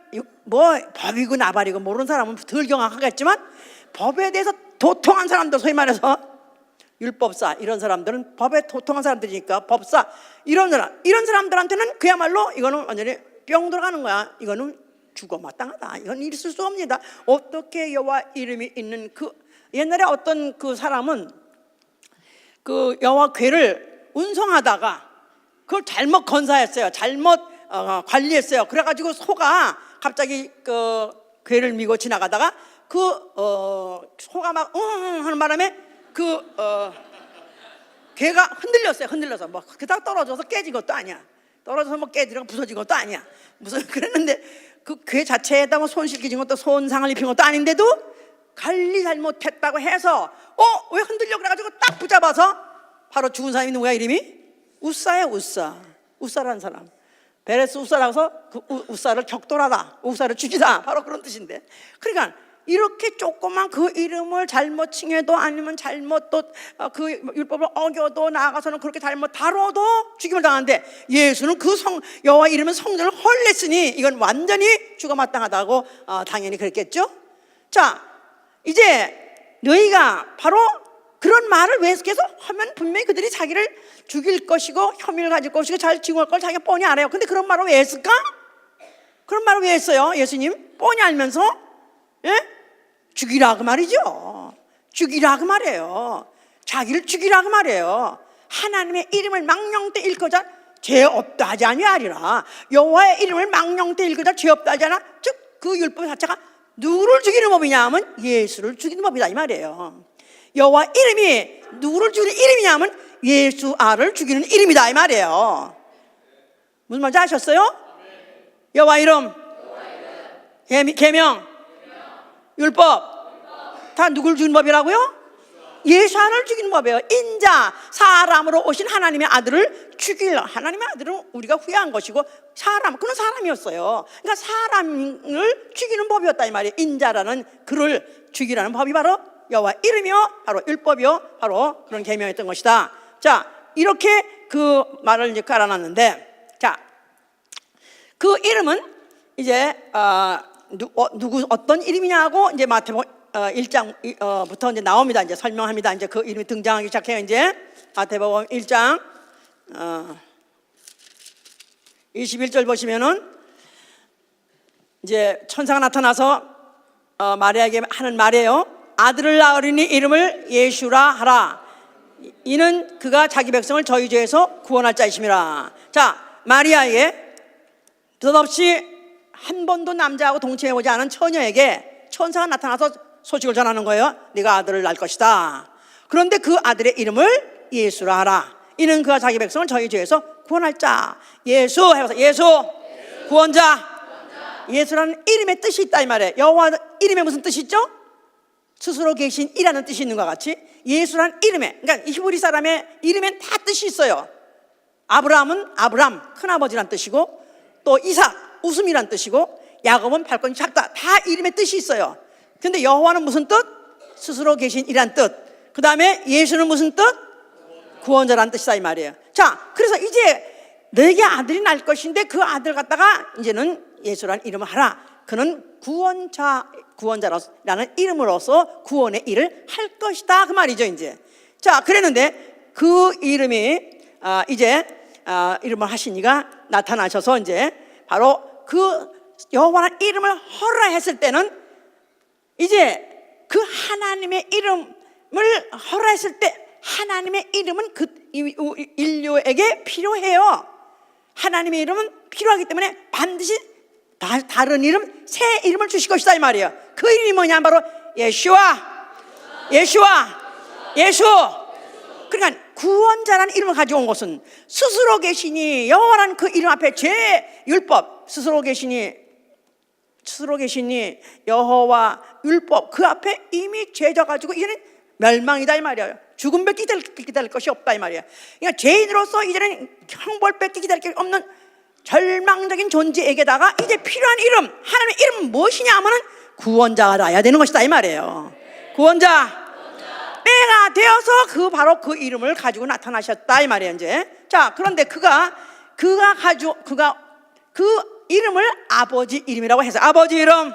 뭐 법이고 나발이고 모르는 사람은 덜 경악하겠지만 법에 대해서 도통한 사람들, 소위 말해서 율법사 이런 사람들은 법에 도통한 사람들이니까 법사 이런 사람들한테는 그야말로 이거는 완전히 뿅 들어가는 거야. 이거는 죽어 마땅하다. 이건 있을 수 없니다. 어떻게 여호와 이름이 있는 그 옛날에 어떤 그 사람은 그 여호와 궤를 운송하다가 그걸 잘못 건사했어요. 잘못 관리했어요. 그래가지고 소가 갑자기 그 궤를 미고 지나가다가 그 소가 막 하는 바람에 그 궤가 흔들려서 뭐 그닥 떨어져서 깨진 것도 아니야. 떨어져서 뭐 깨지고 부서진 것도 아니야. 무슨 그랬는데 그 궤 자체에다 뭐 손실이 진 것도 손상을 입힌 것도 아닌데도 관리 잘못했다고 해서 왜 흔들려 그래가지고 딱 붙잡아서 바로 죽은 사람이 누구야? 이름이 우사예요. 우사라는 사람. 베레스 우사라서 그 우사를 격돌하다, 우사를 죽이다, 바로 그런 뜻인데, 그러니까 이렇게 조그만 그 이름을 잘못 칭해도 아니면 잘못 또 그 율법을 어겨도 나아가서는 그렇게 잘못 다뤄도 죽임을 당하는데, 예수는 그 여호와 이름은 성전을 헐냈으니 이건 완전히 죽어 마땅하다고 당연히 그랬겠죠. 자, 이제 너희가 바로 그런 말을 왜 계속 하면 분명히 그들이 자기를 죽일 것이고 혐의를 가질 것이고 잘 증오할 걸 자기가 뻔히 알아요. 근데 그런 말을 왜 했을까? 그런 말을 왜 했어요? 예수님 뻔히 알면서, 예? 죽이라 그 말이죠. 죽이라 그 말이에요. 자기를 죽이라 그 말이에요. 하나님의 이름을 망령되 일거자 죄 없다 하지 아니하리라. 여호와의 이름을 망령되 일거자 죄 없다 하지 않아. 즉 그 율법 자체가 누구를 죽이는 법이냐 하면 예수를 죽이는 법이다 이 말이에요. 여호와 이름이 누구를 죽이는 이름이냐 하면 예수아를 죽이는 이름이다 이 말이에요. 무슨 말인지 아셨어요? 여호와 이름, 계명, 율법 다 누굴 죽이는 법이라고요? 예수아를 죽이는 법이에요. 인자, 사람으로 오신 하나님의 아들을 죽이려. 하나님의 아들은 우리가 후회한 것이고 그는 사람이었어요. 그러니까 사람을 죽이는 법이었다 이 말이에요. 인자라는 그를 죽이라는 법이 바로 여호와 이름이요, 바로 율법이요, 바로 그런 계명이었던 것이다. 자, 이렇게 그 말을 이제 깔아놨는데, 자, 그 이름은 이제 어떤 이름이냐고 이제 마태복음 1장부터 이제 나옵니다. 이제 설명합니다. 이제 그 이름이 등장하기 시작해요. 이제 마태복음 1장 21절 보시면은 이제 천사가 나타나서 마리아에게 하는 말이에요. 아들을 낳으리니 이름을 예수라 하라. 이는 그가 자기 백성을 저희 죄에서 구원할 자이심이라. 자, 마리아에게 뜻없이 한 번도 남자하고 동침해보지 않은 처녀에게 천사가 나타나서 소식을 전하는 거예요. 네가 아들을 낳을 것이다. 그런데 그 아들의 이름을 예수라 하라. 이는 그가 자기 백성을 저희 죄에서 구원할 자. 예수 해서 예수 구원자. 예수라는 이름의 뜻이 있다 이 말이에요. 여호와 이름에 무슨 뜻이 있죠? 스스로 계신 이라는 뜻이 있는 것 같이 예수라는 이름에, 그러니까 히브리 사람의 이름엔 다 뜻이 있어요. 아브라함은 아브람, 큰아버지란 뜻이고, 또 이삭, 웃음이란 뜻이고, 야곱은 발걸음이 작다. 다 이름의 뜻이 있어요. 근데 여호와는 무슨 뜻? 스스로 계신 이란 뜻. 그 다음에 예수는 무슨 뜻? 구원자란 뜻이다 이 말이에요. 자, 그래서 이제 너에게 아들이 날 것인데 그 아들 갖다가 이제는 예수라는 이름을 하라. 그는 구원자라는 이름으로서 구원의 일을 할 것이다 그 말이죠 이제. 자, 그랬는데 그 이름이 이제 이름을 하시니가 나타나셔서 이제 바로 그 여호와라는 이름을 허라 했을 때는 이제 그 하나님의 이름을 허라 했을 때 하나님의 이름은 그 인류에게 필요해요. 하나님의 이름은 필요하기 때문에 반드시 다른 이름, 새 이름을 주실 것이다 이 말이에요. 그 이름이 뭐냐? 바로 예수. 그러니까 구원자라는 이름을 가지고 온 것은 스스로 계시니 여호와라는 그 이름 앞에 제 율법, 스스로 계시니 여호와 율법 그 앞에 이미 죄져가지고 이제는 멸망이다 이 말이에요. 죽음밖에 기다릴 것이 없다 이 말이에요. 그러니까 죄인으로서 이제는 형벌밖에 기다릴 게 없는 절망적인 존재에게다가 이제 필요한 이름, 하나님의 이름은 무엇이냐 하면은 구원자가 나야 되는 것이다 이 말이에요. 구원자 때가 되어서 바로 그 이름을 가지고 나타나셨다 이 말이에요 이제. 자, 그런데 그가 그 이름을 아버지 이름이라고 해서 아버지 이름.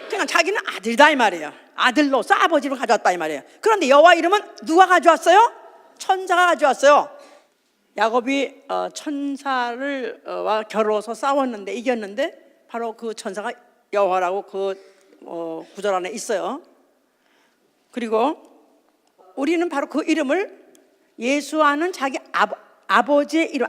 그러니까 자기는 아들이다 이 말이에요. 아들로서 아버지를 가져왔다 이 말이에요. 그런데 여호와 이름은 누가 가져왔어요? 천사가 가져왔어요. 야곱이 천사와 겨루어서 싸웠는데 이겼는데 바로 그 천사가 여호와라고 그 구절 안에 있어요. 그리고 우리는 바로 그 이름을 예수하는 자기 아버지의 이름.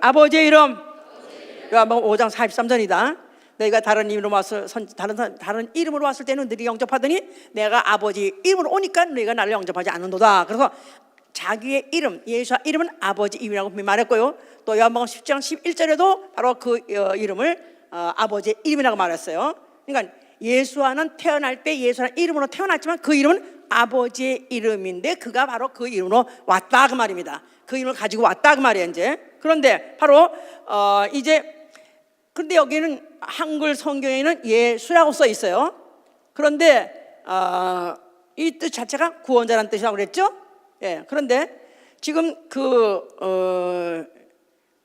요한복음 5장 43절이다. 너희가 다른 이름으로 왔을 다른 이름으로 왔을 때는 너희 영접하더니 내가 아버지 이름으로 오니까 너희가 나를 영접하지 않는도다. 그래서 자기의 이름, 예수와 이름은 아버지 이름이라고 말했고요. 또 요한복음 10장 11절에도 바로 그 이름을 아버지의 이름이라고 말했어요. 그러니까 예수와는 태어날 때 예수라는 이름으로 태어났지만 그 이름은 아버지의 이름인데 그가 바로 그 이름으로 왔다 그 말입니다. 그 이름을 가지고 왔다 그 말이에요 이제. 그런데 바로 이제 그런데 여기는 한글 성경에는 예수라고 써 있어요. 그런데 이 뜻 자체가 구원자라는 뜻이라고 그랬죠. 예. 그런데 지금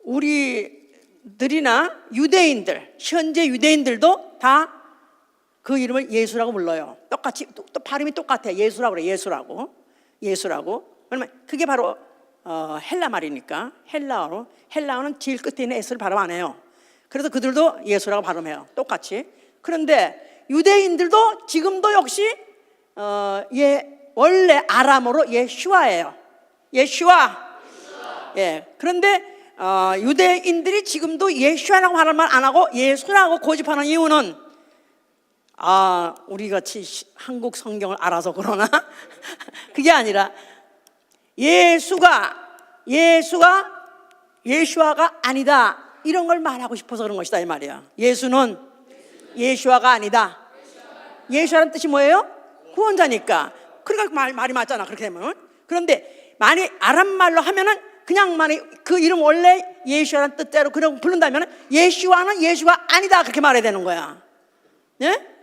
우리들이나 유대인들, 현재 유대인들도 다 그 이름을 예수라고 불러요. 똑같이 또 발음이 똑같아. 예수라고 그래. 예수라고. 왜냐면 그게 바로 헬라 말이니까. 헬라어는 질 끝에 있는 s를 발음 안 해요. 그래서 그들도 예수라고 발음해요. 똑같이. 그런데 유대인들도 지금도 역시 원래 아람어로 예슈아예요. 예슈아. 예. 그런데 유대인들이 지금도 예슈아라고 하는 말 안 하고 예수라고 고집하는 이유는 우리 같이 한국 성경을 알아서 그러나 그게 아니라 예수아가 아니다 이런 걸 말하고 싶어서 그런 것이다 이 말이야. 예수는 예수아가 아니다. 예수아라는 뜻이 뭐예요? 구원자니까. 그러니까 말이 맞잖아 그렇게 되면. 그런데 만약 아람 말로 하면은 그냥 만약 그 이름 원래 예수아라는 뜻대로 그냥 부른다면 예수아는 예수가 아니다 그렇게 말해야 되는 거야. 네?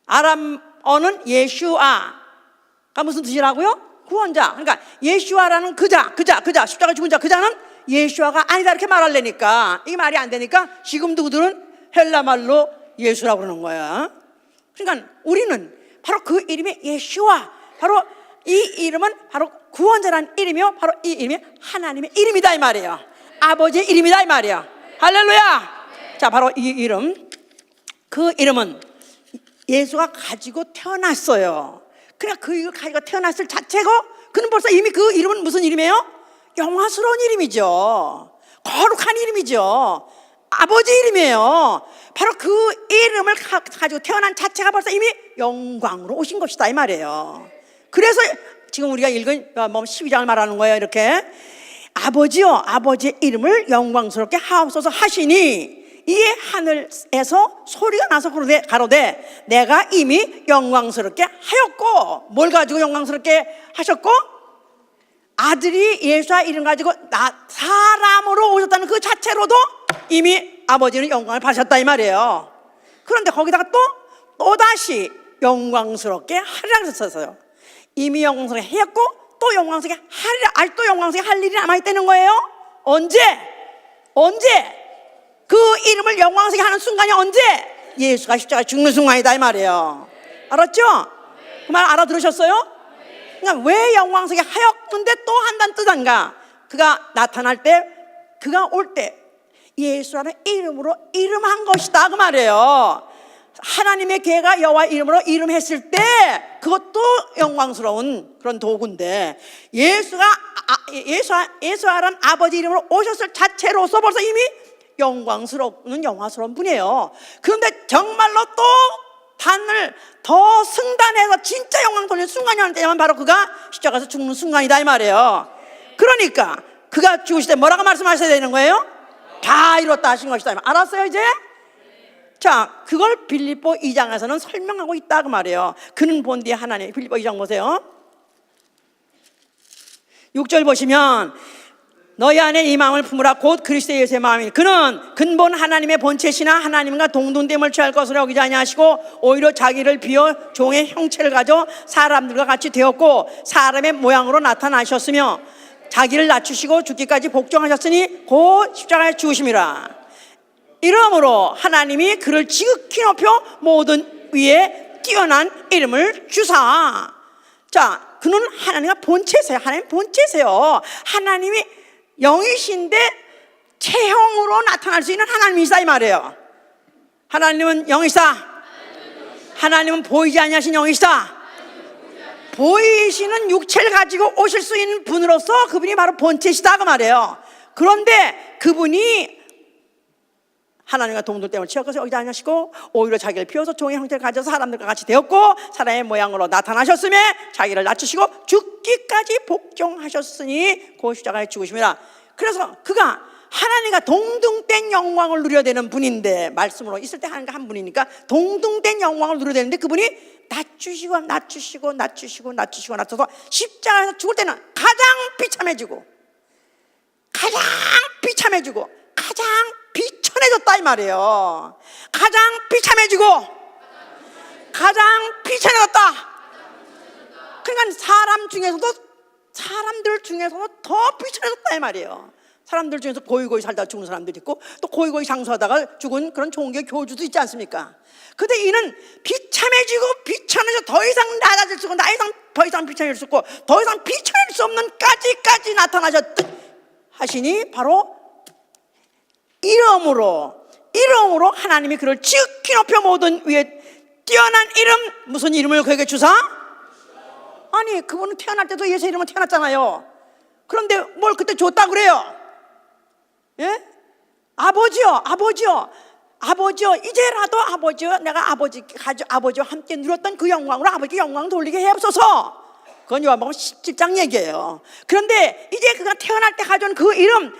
아람어는 예슈아가 무슨 뜻이라고요? 구원자. 그러니까 예슈아라는 그자 십자가 죽은 자 그자는 예슈아가 아니다 이렇게 말하려니까 이게 말이 안 되니까 지금도 그들은 헬라 말로 예수라고 그러는 거야. 그러니까 우리는 바로 그 이름이 예슈아, 바로 이 이름은 바로 구원자라는 이름이요, 바로 이 이름이 하나님의 이름이다 이 말이에요. 아버지의 이름이다 이 말이에요. 할렐루야. 자, 바로 이 이름, 그 이름은 예수가 가지고 태어났어요. 그냥 그 이름을 가지고 태어났을 자체고 그는 벌써 이미 그 이름은 무슨 이름이에요? 영화스러운 이름이죠. 거룩한 이름이죠. 아버지 이름이에요. 바로 그 이름을 가지고 태어난 자체가 벌써 이미 영광으로 오신 것이다 이 말이에요. 그래서 지금 우리가 읽은 12장을 말하는 거예요. 이렇게 아버지요, 아버지의 이름을 영광스럽게 하옵소서 하시니 이에 하늘에서 소리가 나서 가로되 내가 이미 영광스럽게 하였고, 뭘 가지고 영광스럽게 하셨고? 아들이 예수와 이름 가지고 사람으로 오셨다는 그 자체로도 이미 아버지는 영광을 받으셨다 이 말이에요. 그런데 거기다가 또다시 영광스럽게 하리라 썼어요. 이미 영광스럽게 하였고 또 영광스럽게 하리라. 아직도 영광스럽게 할 일이 남아있다는 거예요. 언제? 그 이름을 영광스럽게 하는 순간이 언제? 예수가 십자가에 죽는 순간이다 이 말이에요. 알았죠? 그 말 알아들으셨어요? 그러니까 왜 영광스럽게 하였는데 또 한다는 뜻인가? 그가 나타날 때, 그가 올 때 예수라는 이름으로 이름한 것이다 그 말이에요. 하나님의 개가 여호와 이름으로 이름했을 때 그것도 영광스러운 그런 도구인데, 예수라는 아버지 이름으로 오셨을 자체로서 벌써 이미 영화스러운 분이에요. 그런데 정말로 또 단을 더 승단해서 진짜 영광 돌리는 순간이 올 때만 바로 그가 십자가에서 죽는 순간이다 이 말이에요. 그러니까 그가 죽으실 때 뭐라고 말씀하셔야 되는 거예요? 다 이뤘다 하신 것이다. 알았어요 이제? 자, 그걸 빌립보 2장에서는 설명하고 있다 그 말이에요. 그는 본디 하나님. 빌립보 2장 보세요. 6절 보시면 너희 안에 이 마음을 품으라 곧 그리스도 예수의 마음이니 그는 근본 하나님의 본체시나 하나님과 동등됨을 취할 것으로 여기지 아니하시고 오히려 자기를 비워 종의 형체를 가져 사람들과 같이 되었고 사람의 모양으로 나타나셨으며 자기를 낮추시고 죽기까지 복종하셨으니 곧 십자가에 죽으심이라. 이러므로 하나님이 그를 지극히 높여 모든 위에 뛰어난 이름을 주사. 자, 그는 하나님과 본체세요. 하나님 본체세요. 하나님이 영이신데 체형으로 나타날 수 있는 하나님이시다 이 말이에요. 하나님은 영이시다. 하나님은 보이지 아니하신 영이시다. 보이시는 육체를 가지고 오실 수 있는 분으로서 그분이 바로 본체시다 그 말이에요. 그런데 그분이 하나님과 동등됨을 취하고서 여기지 아니하시고 오히려 자기를 비워서 종의 형태를 가져서 사람들과 같이 되었고 사람의 모양으로 나타나셨으며 자기를 낮추시고 죽기까지 복종하셨으니 그 십자가에 죽으심이라. 그래서 그가 하나님과 동등된 영광을 누려야 되는 분인데, 말씀으로 있을 때 하나님과 한 분이니까 동등된 영광을 누려야 되는데 그분이 낮추셔서 십자가에서 죽을 때는 가장 비참해지고 가장 비참해지고 가장 비천해졌다 이 말이에요. 가장 비참해지고 가장 비천해졌다. 그러니까 사람들 중에서도 더 비천해졌다 이 말이에요. 사람들 중에서 고이고이 살다가 죽은 사람들이 있고 또 고이고이 장수하다가 죽은 그런 종교 교주도 있지 않습니까? 근데 이는 비참해지고 비천해져 더 이상 낮아질 수 없고 더 이상 비천해질 수 없고 더 이상 비천해질 수 없는 까지까지 나타나셨듯 하시니 바로 이름으로 하나님이 그를 지극히 높여 모든 위에 뛰어난 이름, 무슨 이름을 그에게 주사? 아니 그분은 태어날 때도 예수 이름으로 태어났잖아요. 그런데 뭘 그때 줬다고 그래요? 예? 아버지요 이제라도 아버지요 내가 아버지와 함께 누렸던 그 영광으로 아버지께 영광 돌리게 해옵소서. 그건 요한복음 17장 얘기예요. 그런데 이제 그가 태어날 때 가져온 그 이름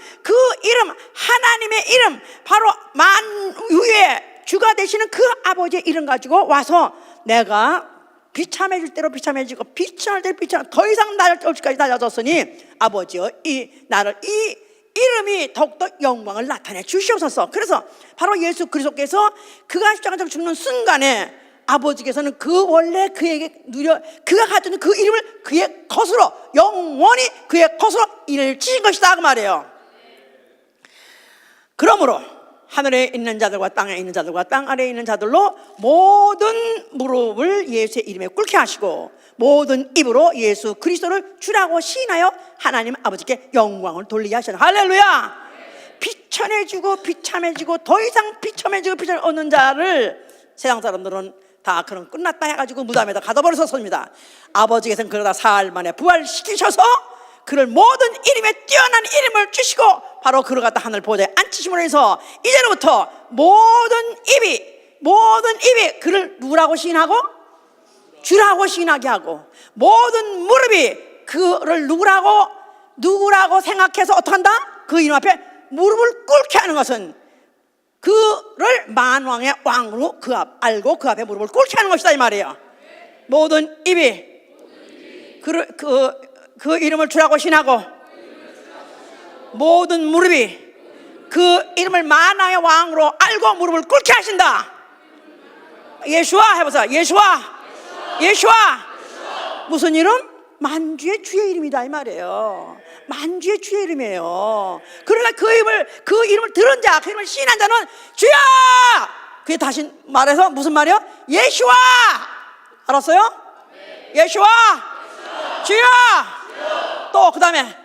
하나님의 이름, 바로 만유의 주가 되시는 그 아버지의 이름 가지고 와서 내가 비참해질 대로 비참해지고 비천할 대로 비천하고 더 이상 낮을 때까지 낮아졌으니 아버지여 이 이름이 더욱더 영광을 나타내 주시옵소서. 그래서 바로 예수 그리스도께서 그가 십자가에서 죽는 순간에 아버지께서는 그 원래 그에게 그가 가진 그 이름을 그의 것으로 영원히 그의 것으로 일으키신 것이다 그 말이에요. 그러므로 하늘에 있는 자들과 땅에 있는 자들과 땅 아래에 있는 자들로 모든 무릎을 예수의 이름에 꿇게 하시고 모든 입으로 예수 그리스도를 주라고 시인하여 하나님 아버지께 영광을 돌리게 하시는 할렐루야. 비천해지고 비참해지고 더 이상 비참해지고 비참을 얻는 자를 세상 사람들은 다 그런 끝났다 해가지고 무덤에다 가둬버렸었습니다. 아버지께서는 그러다 사흘 만에 부활시키셔서 그를 모든 이름에 뛰어난 이름을 주시고 바로 그를 갖다 하늘 보좌에 앉히심으로 해서 이제로부터 모든 입이 그를 누구라고 시인하고 주라고 시인하게 하고 모든 무릎이 그를 누구라고 생각해서 어떻게 한다? 그 이름 앞에 무릎을 꿇게 하는 것은 그를 만왕의 왕으로 알고 그 앞에 무릎을 꿇게 하는 것이다 이 말이에요. 모든 입이 그 이름을 주라고 신하고 모든 무릎이 그 이름을 만왕의 왕으로 알고 무릎을 꿇게 하신다. 예수와 해보세요. 예수와 무슨 이름? 만주의 주의 이름이다 이 말이에요. 만주의 주의 이름이에요. 그러나 그 이름을 들은 자, 그 이름을 시인한 자는 주야! 그게 다시 말해서 무슨 말이요? 예수와! 알았어요? 예수와! 주야! 또 그 다음에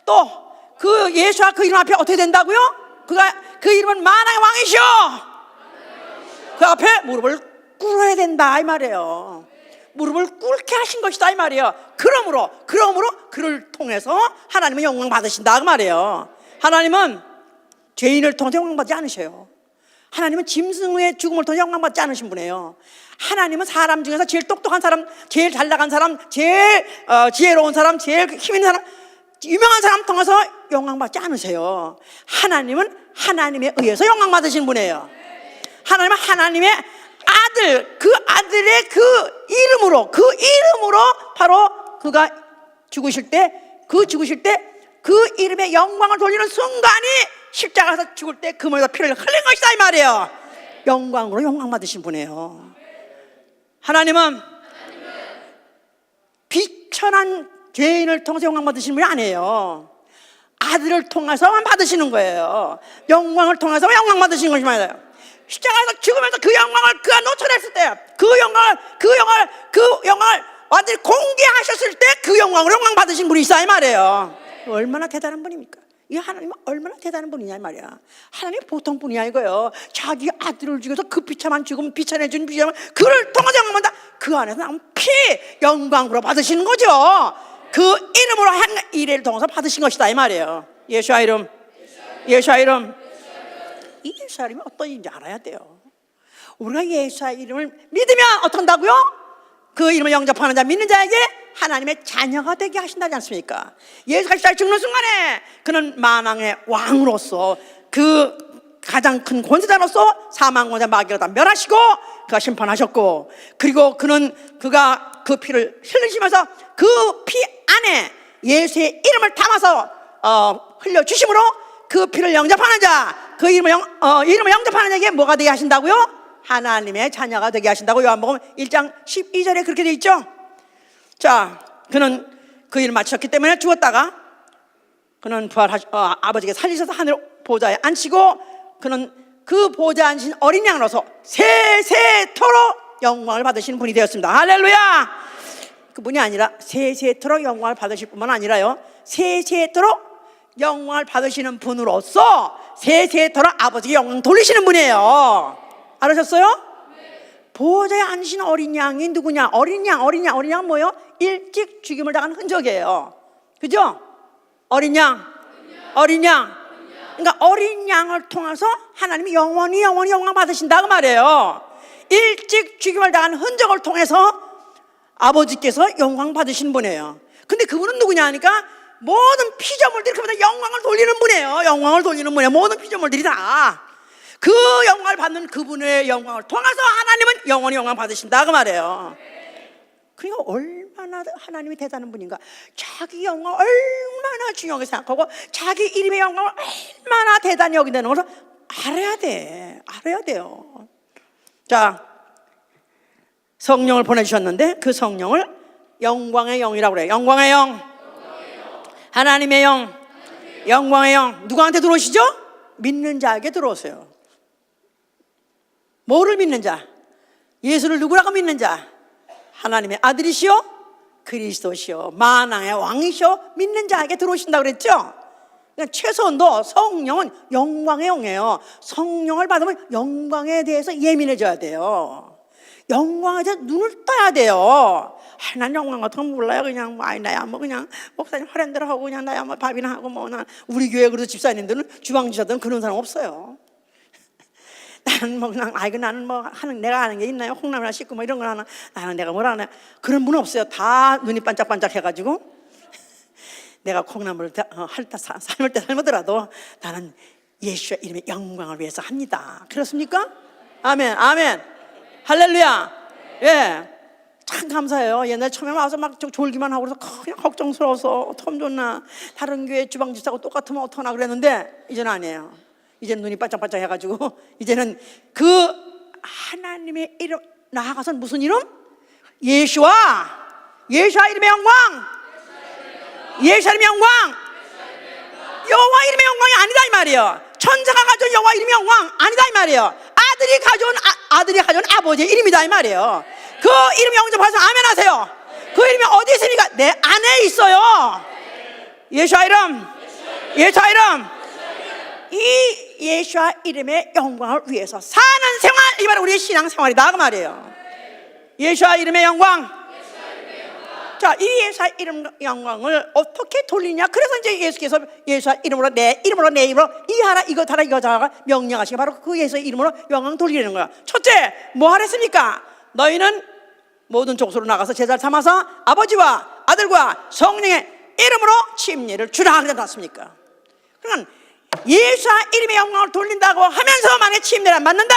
또 그 예수와 그 이름 앞에 어떻게 된다고요? 그 이름은 만왕의 왕이시오. 그 앞에 무릎을 꿇어야 된다 이 말이에요. 무릎을 꿇게 하신 것이다 이 말이에요. 그러므로 그를 통해서 하나님은 영광 받으신다 그 말이에요. 하나님은 죄인을 통해서 영광 받지 않으셔요. 하나님은 짐승의 죽음을 통해 영광 받지 않으신 분이에요. 하나님은 사람 중에서 제일 똑똑한 사람, 제일 잘 나간 사람, 제일 지혜로운 사람, 제일 힘 있는 사람, 유명한 사람 통해서 영광 받지 않으세요. 하나님은 하나님에 의해서 영광 받으신 분이에요. 하나님은 하나님의 아들, 그 아들의 그 이름으로 바로 그가 죽으실 때 그 이름의 영광을 돌리는 순간이 십자가에서 죽을 때 그 몸에서 피를 흘린 것이다 이 말이에요. 영광으로 영광 받으신 분이에요. 하나님은 비천한 죄인을 통해서 영광 받으시는 분이 아니에요. 아들을 통해서만 받으시는 거예요. 영광을 통해서 영광 받으시는 것이 말이에요. 십자가에서 죽으면서 그 영광을 그가 놓쳐냈을 때 그 영광을 완전히 공개하셨을 때 그 영광으로 영광 받으신 분이 있어 이 말이에요. 얼마나 대단한 분입니까? 이 하나님은 얼마나 대단한 분이냐 이 말이야. 하나님 보통 분이야 이거요. 자기 아들을 죽여서 그 비참한 죽음, 비천해준 비참한 그를 통해서 영광 받다. 그 안에서 나온 피 영광으로 받으시는 거죠. 그 이름으로 한 일을 통해서 받으신 것이다 이 말이에요. 예수와 이름. 이 예수와 이름이 어떤 일인지 알아야 돼요. 우리가 예수와 이름을 믿으면 어떻게 한다고요? 그 이름을 영접하는 자, 믿는 자에게 하나님의 자녀가 되게 하신다지 않습니까? 예수가 십자가에 죽는 순간에 그는 만왕의 왕으로서 그 가장 큰 권세자로서 사망 권세 마귀를 다 멸하시고 그가 심판하셨고, 그리고 그가 그 피를 흘리시면서 그 피 안에 예수의 이름을 담아서 흘려주심으로 그 피를 영접하는 자, 그 이름을 영접하는 자에게 뭐가 되게 하신다고요? 하나님의 자녀가 되게 하신다고 요한복음 1장 12절에 그렇게 되어 있죠. 자, 그는 그 일을 마쳤기 때문에 죽었다가 그는 아버지께 살리셔서 하늘 보좌에 앉히고 그는 그 보좌에 앉으신 어린 양으로서 세세토록 영광을 받으시는 분이 되었습니다. 할렐루야. 그분이 아니라 세세토록 영광을 받으실 뿐만 아니라요, 세세토록 영광을 받으시는 분으로서 세세토록 아버지께 영광 돌리시는 분이에요. 알으셨어요? 보좌에 앉으신 어린 양이 누구냐? 어린 양은 뭐예요? 일찍 죽임을 당한 흔적이에요. 그죠? 어린 양. 그러니까 어린 양을 통해서 하나님이 영원히 영광 받으신다 그 말이에요. 일찍 죽임을 당한 흔적을 통해서 아버지께서 영광 받으신 분이에요. 근데 그분은 누구냐 하니까 모든 피조물들이 그보다 영광을 돌리는 분이에요. 영광을 돌리는 분이에요. 모든 피조물들이 다 그 영광을 받는 그분의 영광을 통해서 하나님은 영원히 영광 받으신다 그 말이에요. 그러니까 얼마나 하나님이 대단한 분인가. 자기 영광 얼마나 중요하게 생각하고 자기 이름의 영광을 얼마나 대단히 여긴다는 것을 알아야 돼요. 자, 성령을 보내주셨는데 그 성령을 영광의 영이라고 그래요. 영광의 영, 하나님의 영, 영광의 영. 누구한테 들어오시죠? 믿는 자에게 들어오세요. 뭐를 믿는 자? 예수를 누구라고 믿는 자? 하나님의 아들이시오, 그리스도시오, 만왕의 왕이시오, 믿는 자에게 들어오신다고 그랬죠? 그러니까 최소한도 성령은 영광의 영이에요. 성령을 받으면 영광에 대해서 예민해져야 돼요. 영광에 대해서 눈을 떠야 돼요. 난 영광 같은 건 몰라요. 그냥 나야 그냥 목사님 하란 대로 하고 그냥 나야 밥이나 하고 난 우리 교회 그래도 집사님들은 주방지사들은 그런 사람 없어요. 나는 그냥 나는 하는 내가 아는 게 있나요? 콩나물이나 씻고 이런 거 하나 나는 내가 뭘 하나 그런 분 없어요. 다 눈이 반짝반짝 해가지고 내가 콩나물을 삶을 때 삶으더라도 나는 예수의 이름의 영광을 위해서 합니다. 그렇습니까? 아멘. 할렐루야. 예. 참 감사해요. 옛날에 처음에 와서 막 졸기만 하고 그래서 그냥 걱정스러워서 어떡하면 좋나, 다른 교회 주방집사하고 똑같으면 어떡하나 그랬는데 이제는 아니에요. 이제는 눈이 반짝반짝 해가지고 이제는 그 하나님의 이름 나아가서는 무슨 이름? 예수와 이름의 영광, 예수와 이름의 영광, 여호와 이름의 영광이 아니다 이 말이에요. 천사가 가져온 여호와 이름의 영광 아니다 이 말이에요. 아들이 가져온 아버지의 이름이다 이 말이에요. 그 이름 영접하셔서 아멘 하세요. 그 이름이 어디 있습니까? 내 안에 있어요. 예수와 이름, 이 예수와 이름의 영광을 위해서 사는 생활, 이 말은 우리의 신앙 생활이다 그 말이에요. 예수와 이름의 영광. 자, 이 예수와 이름 영광을 어떻게 돌리냐? 그래서 이제 예수께서 예수와 이름으로 내 이름으로 이 하라 이것 하라 명령하시고 바로 그 예수의 이름으로 영광 돌리는 거야. 첫째, 뭐 하랬습니까? 너희는 모든 족속으로 나가서 제자를 삼아서 아버지와 아들과 성령의 이름으로 침례를 주라 그러지 않았습니까? 그러니까 예수와 이름의 영광을 돌린다고 하면서 만약에 침례를 안 받는다?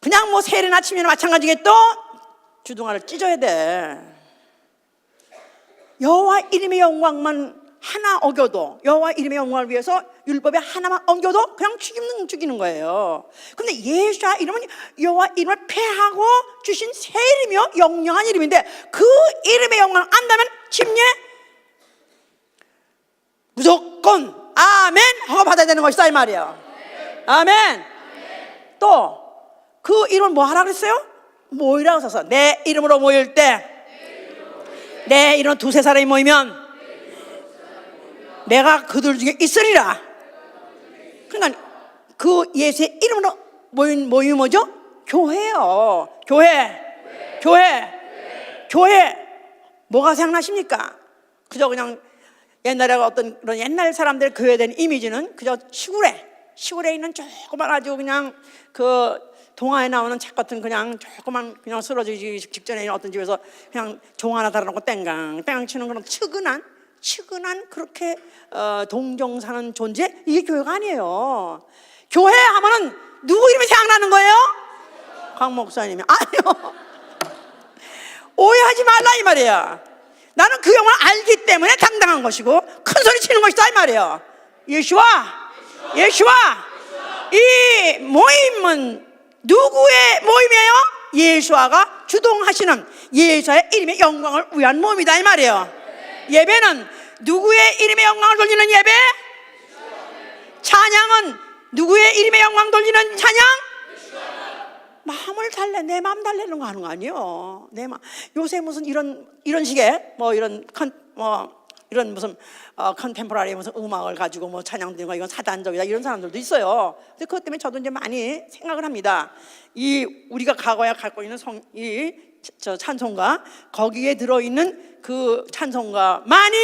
그냥 세례나 침례나 마찬가지겠죠? 주둥아를 찢어야 돼. 여호와 이름의 영광만 하나 어겨도, 여호와 이름의 영광을 위해서 율법에 하나만 어겨도 그냥 죽이는 거예요. 근데 예수와 이름은 여호와 이름을 폐하고 주신 새 이름이요, 영영한 이름인데 그 이름의 영광을 안다면 침례 무조건 아멘 하고 받아야 되는 것이다 이 말이에요. 아멘. 또 그 이름을 뭐 하라 그랬어요? 모이라고 써서 내 이름으로 모일 때, 내 이름 두세 사람이 모이면 내가 그들 중에 있으리라. 그러니까 그 예수의 이름으로 모인 모임이 뭐죠? 교회예요. 교회. 뭐가 생각나십니까? 그저 그냥 옛날에 어떤 그런 옛날 사람들의 교회에 대한 이미지는 그저 시골에 있는 조그만 아주 그냥 그 동화에 나오는 책 같은 그냥 조그만 그냥 쓰러지기 직전에 있는 어떤 집에서 그냥 종 하나 달아놓고 땡강 치는 그런 측은한 그렇게 동정 사는 존재, 이게 교회가 아니에요. 교회 하면은 누구 이름이 생각나는 거예요? 강 목사님이. 아니요. 오해하지 말라 이 말이야. 나는 그 영광을 알기 때문에 당당한 것이고 큰 소리 치는 것이다 이 말이에요. 예수와 이 모임은 누구의 모임이에요? 예수와가 주동하시는 예수의 이름의 영광을 위한 모임이다 이 말이에요. 예배는 누구의 이름의 영광을 돌리는 예배? 찬양은 누구의 이름의 영광 돌리는 찬양? 마음을 달래, 내 마음 달래는 거 하는 거 아니에요. 내 마음. 요새 무슨 이런 식의 이런 무슨 컨템포러리 무슨 음악을 가지고 뭐 찬양 드리는 거 이건 사단적이다 이런 사람들도 있어요. 근데 그것 때문에 저도 이제 많이 생각을 합니다. 이 우리가 과거에 갖고 있는 저 찬송가 거기에 들어 있는 그 찬송가만이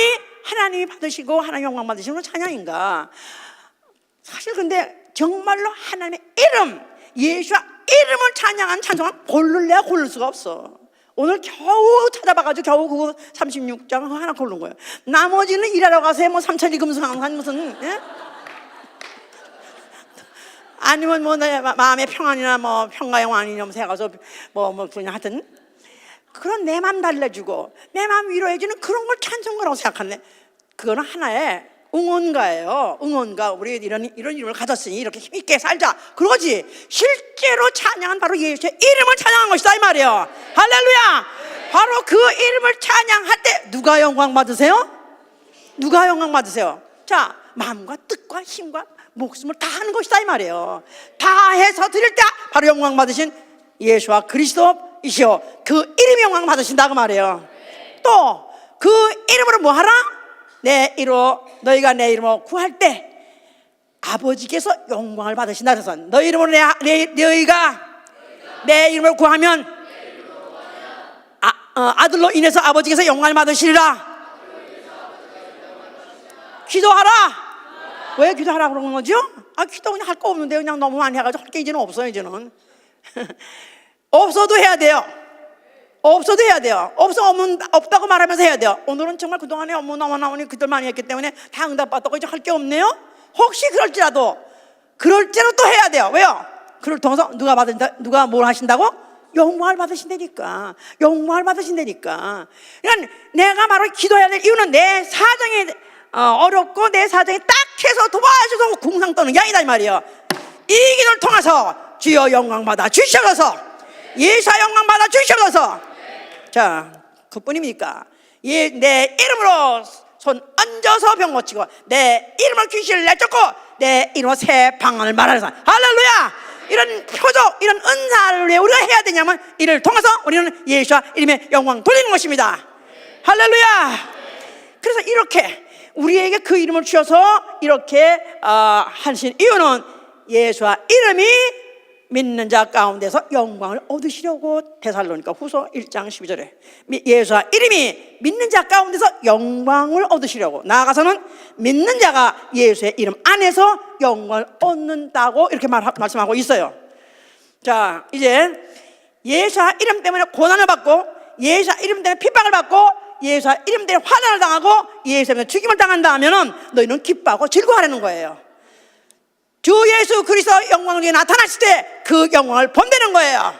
하나님이 받으시고 하나님 영광 받으시는 찬양인가? 사실 근데 정말로 하나님의 이름, 예수와 이름을 찬양한 찬송은 고를 수가 없어. 오늘 겨우 찾아봐가지고 겨우 그거 36장 하나 고른 거예요. 나머지는 일하러 가세요. 뭐 삼천리 금수강산 무슨 아니면 뭐 내 마음의 평안이나 뭐 평가영환이나 뭐 해가서 뭐 그냥 하여튼 그런 내 마음 달래주고 내 마음 위로해주는 그런 걸 찬송가라고 생각하는데 그거는 하나의 응원가예요. 응원가. 우리 이런 이름을 가졌으니 이렇게 힘있게 살자 그러지. 실제로 찬양은 바로 예수의 이름을 찬양한 것이다 이 말이에요. 할렐루야. 바로 그 이름을 찬양할 때 누가 영광 받으세요? 누가 영광 받으세요? 자, 마음과 뜻과 힘과 목숨을 다 하는 것이다 이 말이에요. 다 해서 드릴 때 바로 영광 받으신 예수와 그리스도이시오. 그 이름이 영광 받으신다 그 말이에요. 또 그 이름으로 뭐 하라? 너희가 내 이름으로 구할 때 아버지께서 영광을 받으신다. 그래서 너희 이름으로 너희가 내 이름으로 구하면 아들로 인해서 아버지께서 영광을 받으시리라. 기도하라. 왜 기도하라 그러는 거죠? 기도 그냥 할 거 없는데 그냥 너무 많이 해가지고 할 게 이제는 없어요. 이제는 없어도 해야 돼요. 없어도 해야 돼요. 없다고 말하면서 해야 돼요. 오늘은 정말 그동안에 업무 너무 나오니 그들 많이 했기 때문에 다 응답받았고 이제 할 게 없네요. 혹시 그럴지라도 또 해야 돼요. 왜요? 그걸 통해서 누가 뭘 하신다고? 영광을 받으신다니까. 영광을 받으신다니까. 그러니까 내가 바로 기도해야 될 이유는 내 사정이 어렵고 내 사정이 딱해서 도와줘서 궁상 떠는 게 아니다 이 말이에요. 이 기도를 통해서 주여 영광 받아 주시옵소서. 예수와 영광 받아 주시옵소서. 자, 그뿐입니까? 내 이름으로 손 얹어서 병 고치고 내 이름으로 귀신을 내쫓고 내 이름으로 새 방언을 말하는 사람. 할렐루야. 이런 표적, 이런 은사를 왜 우리가 해야 되냐면 이를 통해서 우리는 예수와 이름의 영광 돌리는 것입니다. 할렐루야. 그래서 이렇게 우리에게 그 이름을 주셔서 이렇게 하신 이유는 예수와 이름이 믿는 자 가운데서 영광을 얻으시려고. 데살로니가 후서 1장 12절에 예수와 이름이 믿는 자 가운데서 영광을 얻으시려고. 나아가서는 믿는 자가 예수의 이름 안에서 영광을 얻는다고 이렇게 말씀하고 있어요. 자, 이제 예수와 이름 때문에 고난을 받고 예수와 이름 때문에 핍박을 받고 예수와 이름 때문에 화난을 당하고 예수 때문에 죽임을 당한다 하면은 너희는 기뻐하고 즐거워하라는 거예요. 주 예수 그리스도 영광을 위해 나타나실 때 그 영광을 본다는 거예요.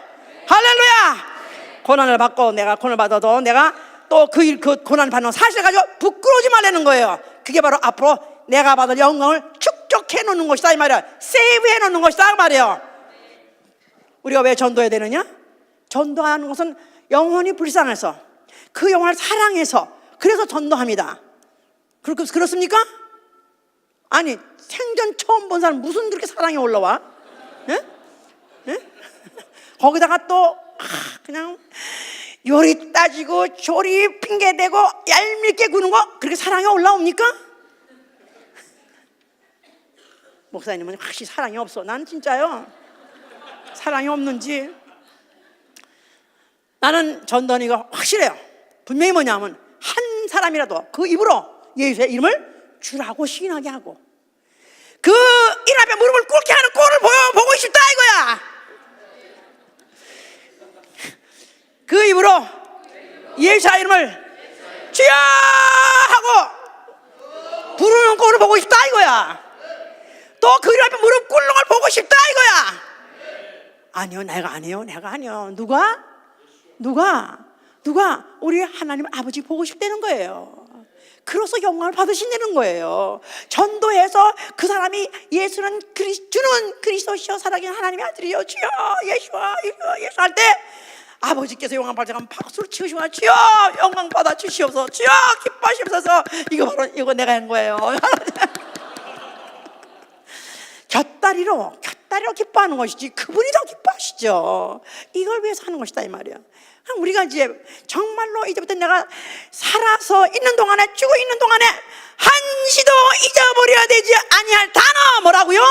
할렐루야. 고난을 받고 내가 고난을 받아도 내가 또 그 고난 받는 사실을 가지고 부끄러우지 말라는 거예요. 그게 바로 앞으로 내가 받을 영광을 축적해 놓는 것이다 이 말이야. 세이브해 놓는 것이다 이 말이에요. 우리가 왜 전도해야 되느냐? 전도하는 것은 영혼이 불쌍해서 그 영혼을 사랑해서 그래서 전도합니다. 그렇습니까? 아니 생전 처음 본 사람 무슨 그렇게 사랑이 올라와? 예? 예? 거기다가 또 그냥 요리 따지고 조리 핑계대고 얄밉게 구는 거 그렇게 사랑이 올라옵니까? 목사님은 확실히 사랑이 없어. 난 진짜요 사랑이 없는지. 나는 전도하니까 확실해요. 분명히 뭐냐면 한 사람이라도 그 입으로 예수의 이름을 주라고 시인하게 하고 그 일 앞에 무릎을 꿇게 하는 꼴을 보고 싶다 이거야. 그 입으로 예수의 이름을 주여 하고 부르는 꼴을 보고 싶다 이거야. 또 그 일 앞에 무릎 꿇는 걸 보고 싶다 이거야. 아니요, 내가 아니요. 누가? 누가? 우리 하나님 아버지 보고 싶다는 거예요. 그래서 영광을 받으신다는 거예요. 전도해서 그 사람이 주는 그리스도시여 살아계신 하나님의 아들이여 주여 예수와 예수 할 때 아버지께서 영광 받으시면 박수를 치우시고 주여 영광 받아 주시옵소서 주여 기뻐하시옵소서. 이거 내가 한 거예요. 곁다리로 기뻐하는 것이지 그분이 더 기뻐하시죠. 이걸 위해서 하는 것이다 이 말이야. 우리가 이제 정말로 이제부터 내가 살아서 있는 동안에 죽어 있는 동안에 한시도 잊어버려야 되지 아니할 단어 뭐라고요?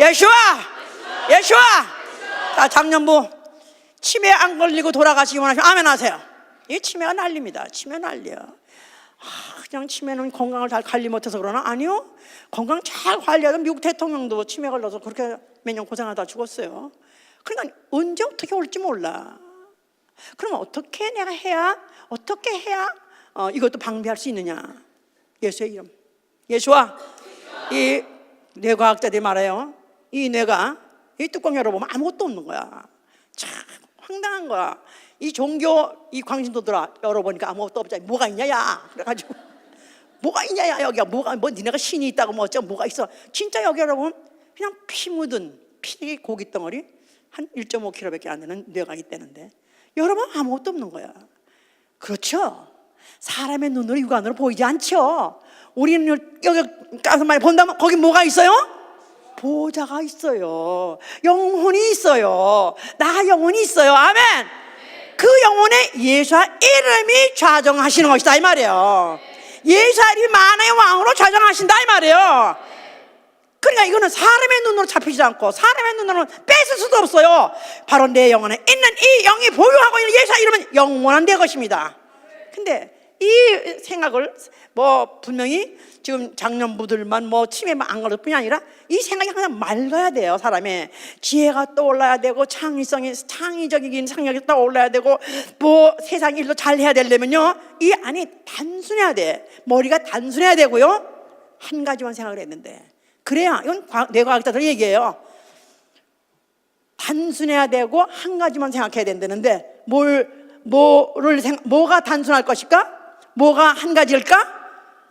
예수와. 자, 작년부 치매 안 걸리고 돌아가시기 원하시면 아멘 하세요. 이 치매가 난리입니다. 치매 난리야. 그냥 치매는 건강을 잘 관리 못해서 그러나? 아니요, 건강 잘 관리하던 미국 대통령도 치매 걸려서 그렇게 몇 년 고생하다 죽었어요. 그러니까 언제 어떻게 올지 몰라. 그러면 어떻게 내가 해야 이것도 방비할 수 있느냐? 예수의 이름. 예수와. 이 뇌과학자들이 말해요. 이 뇌가 이 뚜껑 열어보면 아무것도 없는 거야. 참 황당한 거야. 이 종교 이 광신도들아 열어보니까 아무것도 없잖아. 뭐가 있냐 야. 그래가지고 뭐가 있냐 야 여기야. 뭐 니네가 신이 있다고 뭐 어쩌고 뭐가 있어. 진짜 여기 열어보면 그냥 피 묻은 피 고기 덩어리 한 1.5kg밖에 안 되는 뇌가 있다는데 여러분 아무것도 없는 거야. 그렇죠? 사람의 눈으로 육안으로 보이지 않죠. 우리는 여기 가서 많이 본다면 거기 뭐가 있어요? 보좌가 있어요. 영혼이 있어요. 나 영혼이 있어요. 아멘. 그 영혼에 예수와 이름이 좌정하시는 것이다 이 말이에요. 예수와 이름이 만왕의 왕으로 좌정하신다 이 말이에요. 그러니까 이거는 사람의 눈으로 잡히지 않고 사람의 눈으로는 뺏을 수도 없어요. 바로 내 영혼에 있는 이 영이 보유하고 있는 예수의 이름은 영원한 내 것입니다. 근데 이 생각을 뭐 분명히 지금 장년부들만 뭐 치매만 안 걸릴 뿐이 아니라 이 생각이 항상 맑아야 돼요. 사람의 지혜가 떠올라야 되고 창의적인 생각이 떠올라야 되고 뭐 세상 일도 잘 해야 되려면요 이 안이 단순해야 돼. 머리가 단순해야 되고요 한 가지만 생각을 했는데 그래야 이건 뇌과학자들 얘기예요. 단순해야 되고 한 가지만 생각해야 된다는데 뭐가 단순할 것일까? 뭐가 한 가지일까?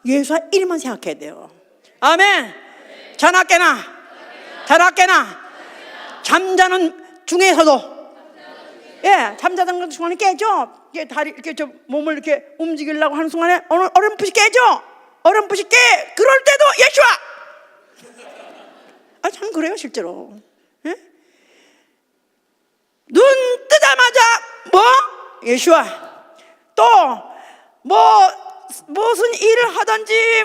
예수와 이름만 생각해야 돼요. 아멘. 자나깨나 잠자는 중에서도 잠자는 순간에 깨져. 다리 이렇게 몸을 이렇게 움직이려고 하는 순간에 어렴풋이 깨져. 어렴풋이 깨. 그럴 때도 예수와. 참 그래요 실제로. 예? 눈 뜨자마자 예수와. 또 무슨 일을 하든지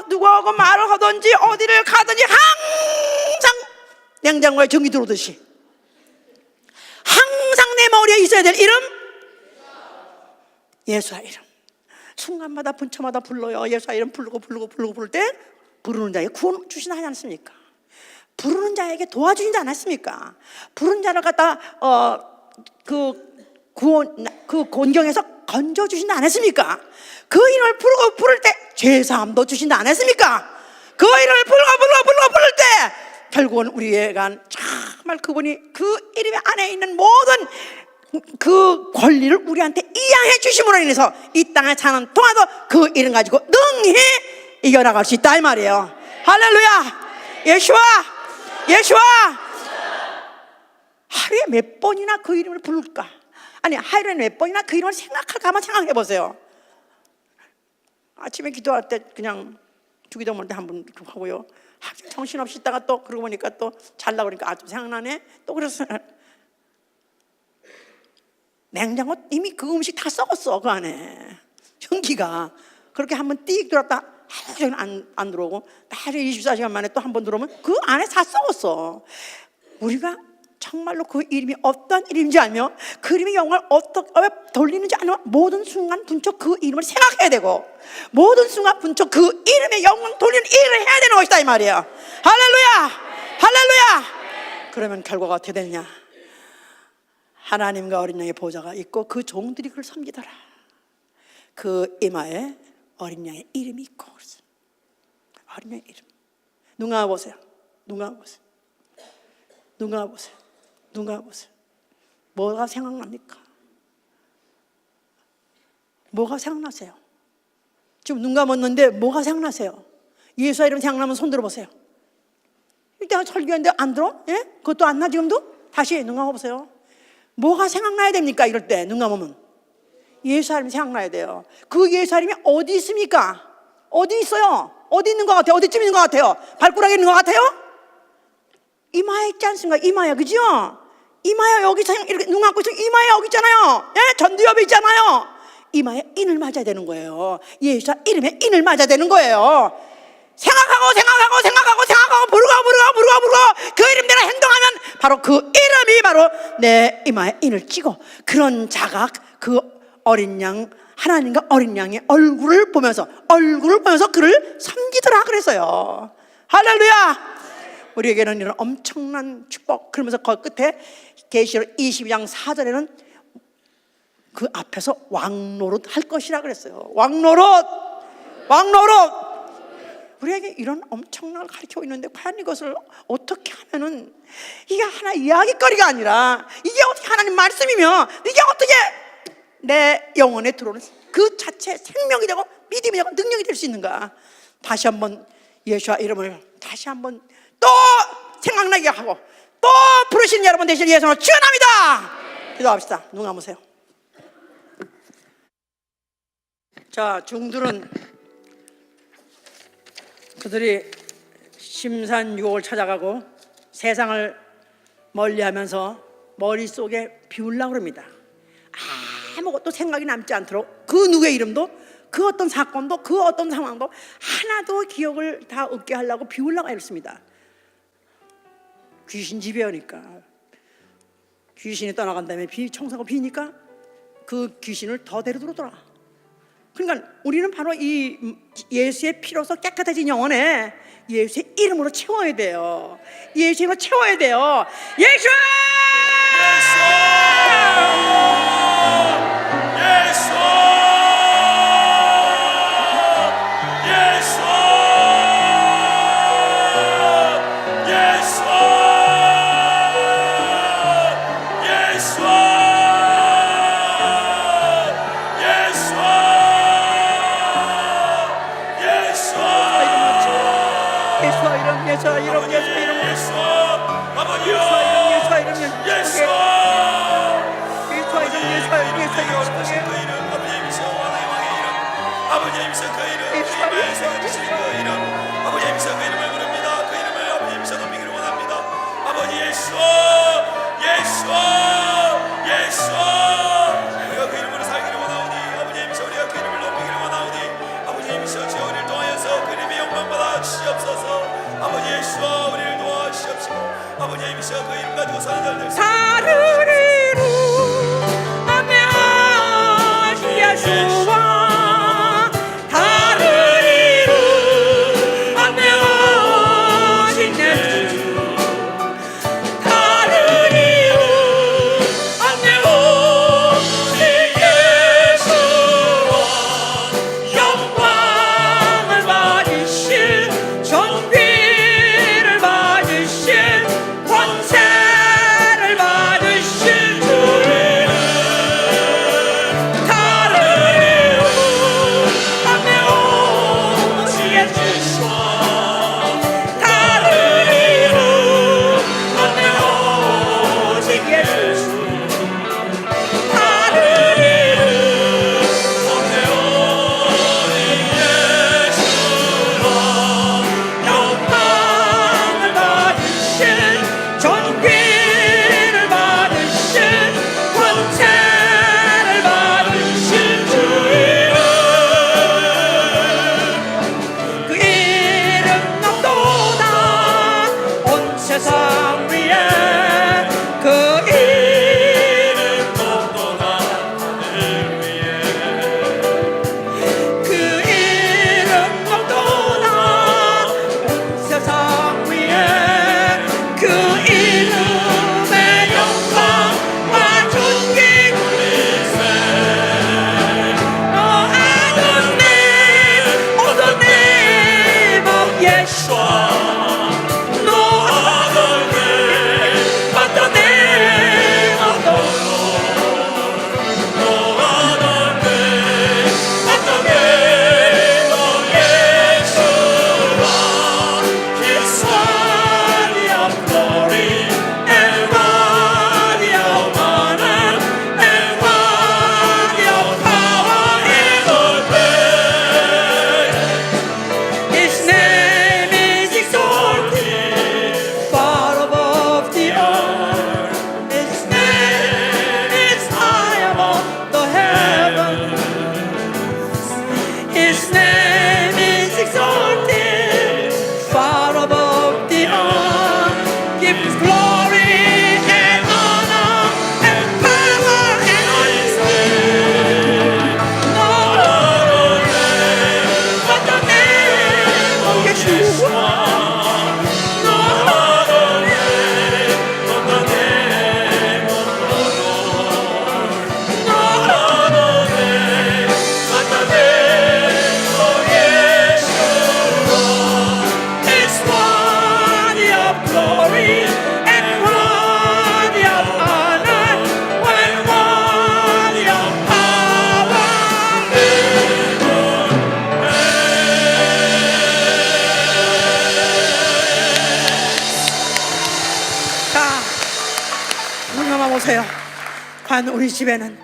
누구하고 말을 하든지 어디를 가든지 항상 냉장고에 전기 들어오듯이 항상 내 머리에 있어야 될 이름 예수의 이름. 순간마다 분초마다 불러요. 예수의 이름 부를 때 부르는 자에게 구원 주시나 하지 않습니까? 부르는 자에게 도와주시지 않았습니까? 부르는 자를 갖다 그 곤경에서 건져 주신다 안 했습니까? 그 이름을 부를 때 죄사함도 주신다 안 했습니까? 그 이름을 부를 때 결국은 우리가 정말 그분이 그 이름 안에 있는 모든 그 권리를 우리한테 이양해 주심으로 인해서 이 땅에 사는 동안도 그 이름 가지고 능히 이겨나갈 수 있다 이 말이에요. 할렐루야. 예수와 하루에 몇 번이나 그 이름을 부를까? 아니 하루에 몇 번이나 그 이름을 생각할까 한번 생각해 보세요. 아침에 기도할 때 그냥 주기도 모를 때 한 번 하고요. 정신없이 있다가 또 그러고 보니까 또 잘나고 그러니까 아주 생각나네. 또 그래서 냉장고 이미 그 음식 다 썩었어. 그 안에 전기가 그렇게 한번 띡 들었다 하루 종일 안 들어오고 하루 24시간 만에 또 한 번 들어오면 그 안에 다 썩었어. 우리가 정말로 그 이름이 어떤 이름인지 알며 그 이름의 영광을 어떻게 돌리는지 알면 모든 순간 분초 그 이름을 생각해야 되고 모든 순간 분초 그 이름의 영광 돌리는 일을 해야 되는 것이다 이 말이야. 할렐루야. 그러면 결과가 어떻게 되느냐? 하나님과 어린 양의 보좌가 있고 그 종들이 그를 섬기더라. 그 이마에 어린 양의 이름이 있고 그래서 어린 양의 이름. 눈 감아보세요. 뭐가 생각납니까? 뭐가 생각나세요? 지금 눈 감았는데 뭐가 생각나세요? 예수의 이름 생각나면 손 들어보세요. 일단 설교했는데 안 들어? 예? 그것도 안 나 지금도? 다시 눈 감아보세요. 뭐가 생각나야 됩니까? 이럴 때 눈 감으면 예수의 이름이 생각나야 돼요. 그 예수의 이름이 어디 있습니까? 어디 있어요? 어디 있는 것 같아요? 어디쯤 있는 것 같아요? 발가락에 있는 것 같아요? 이마에 있지 않습니까? 이마에, 그죠? 이마에 여기 이렇게 눈 감고 있으면 이마에 여기 있잖아요. 예? 전두엽에 있잖아요. 이마에 인을 맞아야 되는 거예요. 예수의 이름에 인을 맞아야 되는 거예요. 생각하고 부르고 그 이름대로 행동하면 바로 그 이름이 바로 내 이마에 인을 찍어 그런 자각, 그 어린 양, 하나님과 어린 양의 얼굴을 보면서 그를 섬기더라 그랬어요. 할렐루야. 우리에게는 이런 엄청난 축복. 그러면서 그 끝에 계시록 22장 4절에는 그 앞에서 왕노릇 할 것이라 그랬어요. 왕노릇. 우리에게 이런 엄청난 걸 가르치고 있는데 과연 이것을 어떻게 하면은 이게 하나 이야기거리가 아니라 이게 어떻게 하나님 말씀이며 이게 어떻게 내 영혼에 들어오는 그 자체 생명이 되고 믿음이 되고 능력이 될 수 있는가? 다시 한번 예수와 이름을 다시 한번 또 생각나게 하고 또 부르시는 여러분 되시길 예수로 축원합니다. 기도합시다. 눈 감으세요. 자, 중들은 그들이 심산 유혹을 찾아가고 세상을 멀리하면서 머릿속에 비우려고 합니다. 아무것도 생각이 남지 않도록 그 누구의 이름도 그 어떤 사건도 그 어떤 상황도 하나도 기억을 다 없게 하려고 비우려고 했습니다. 귀신 지배하니까 귀신이 떠나간 다음에 청소하고 비니까 그 귀신을 더 데려들어더라. 그러니까 우리는 바로 이 예수의 피로서 깨끗해진 영혼에 예수의 이름으로 채워야 돼요. 예수의 이름으로 채워야 돼요. 예수! 다른 이름 하면 과연 우리 집에는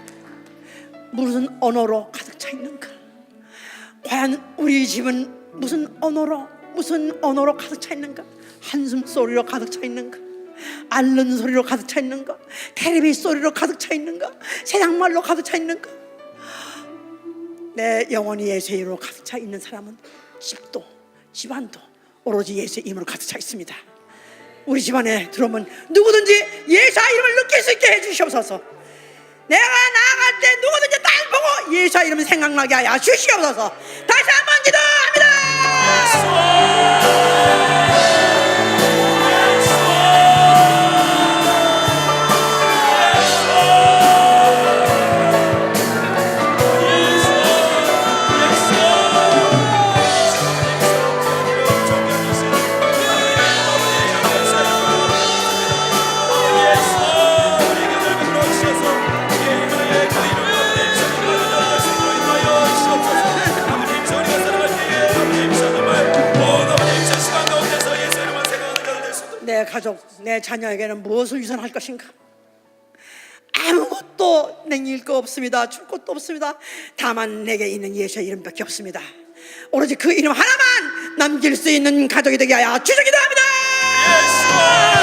무슨 언어로 가득 차 있는가? 과연 우리 집은 무슨 언어로 가득 차 있는가? 한숨 소리로 가득 차 있는가? 앓는 소리로 가득 차 있는가? 테레비 소리로 가득 차 있는가? 세상 말로 가득 차 있는가? 내 영혼이 예수의 이름으로 가득 차 있는 사람은 집도 집안도 오로지 예수의 이름으로 가득 차 있습니다. 우리 집안에 들어오면 누구든지 예수의 이름을 느낄 수 있게 해주시옵소서. 내가 나아갈 때 누구든지 날 보고 예수의 이름을 생각나게 하여 주시옵소서. 다시 한번 기도합니다. 내 가족, 내 자녀에게는 무엇을 유산할 것인가? 아무것도 남길 거 없습니다. 줄 것도 없습니다. 다만 내게 있는 예수의 이름밖에 없습니다. 오로지 그 이름 하나만 남길 수 있는 가족이 되게 하여 주시기도 합니다.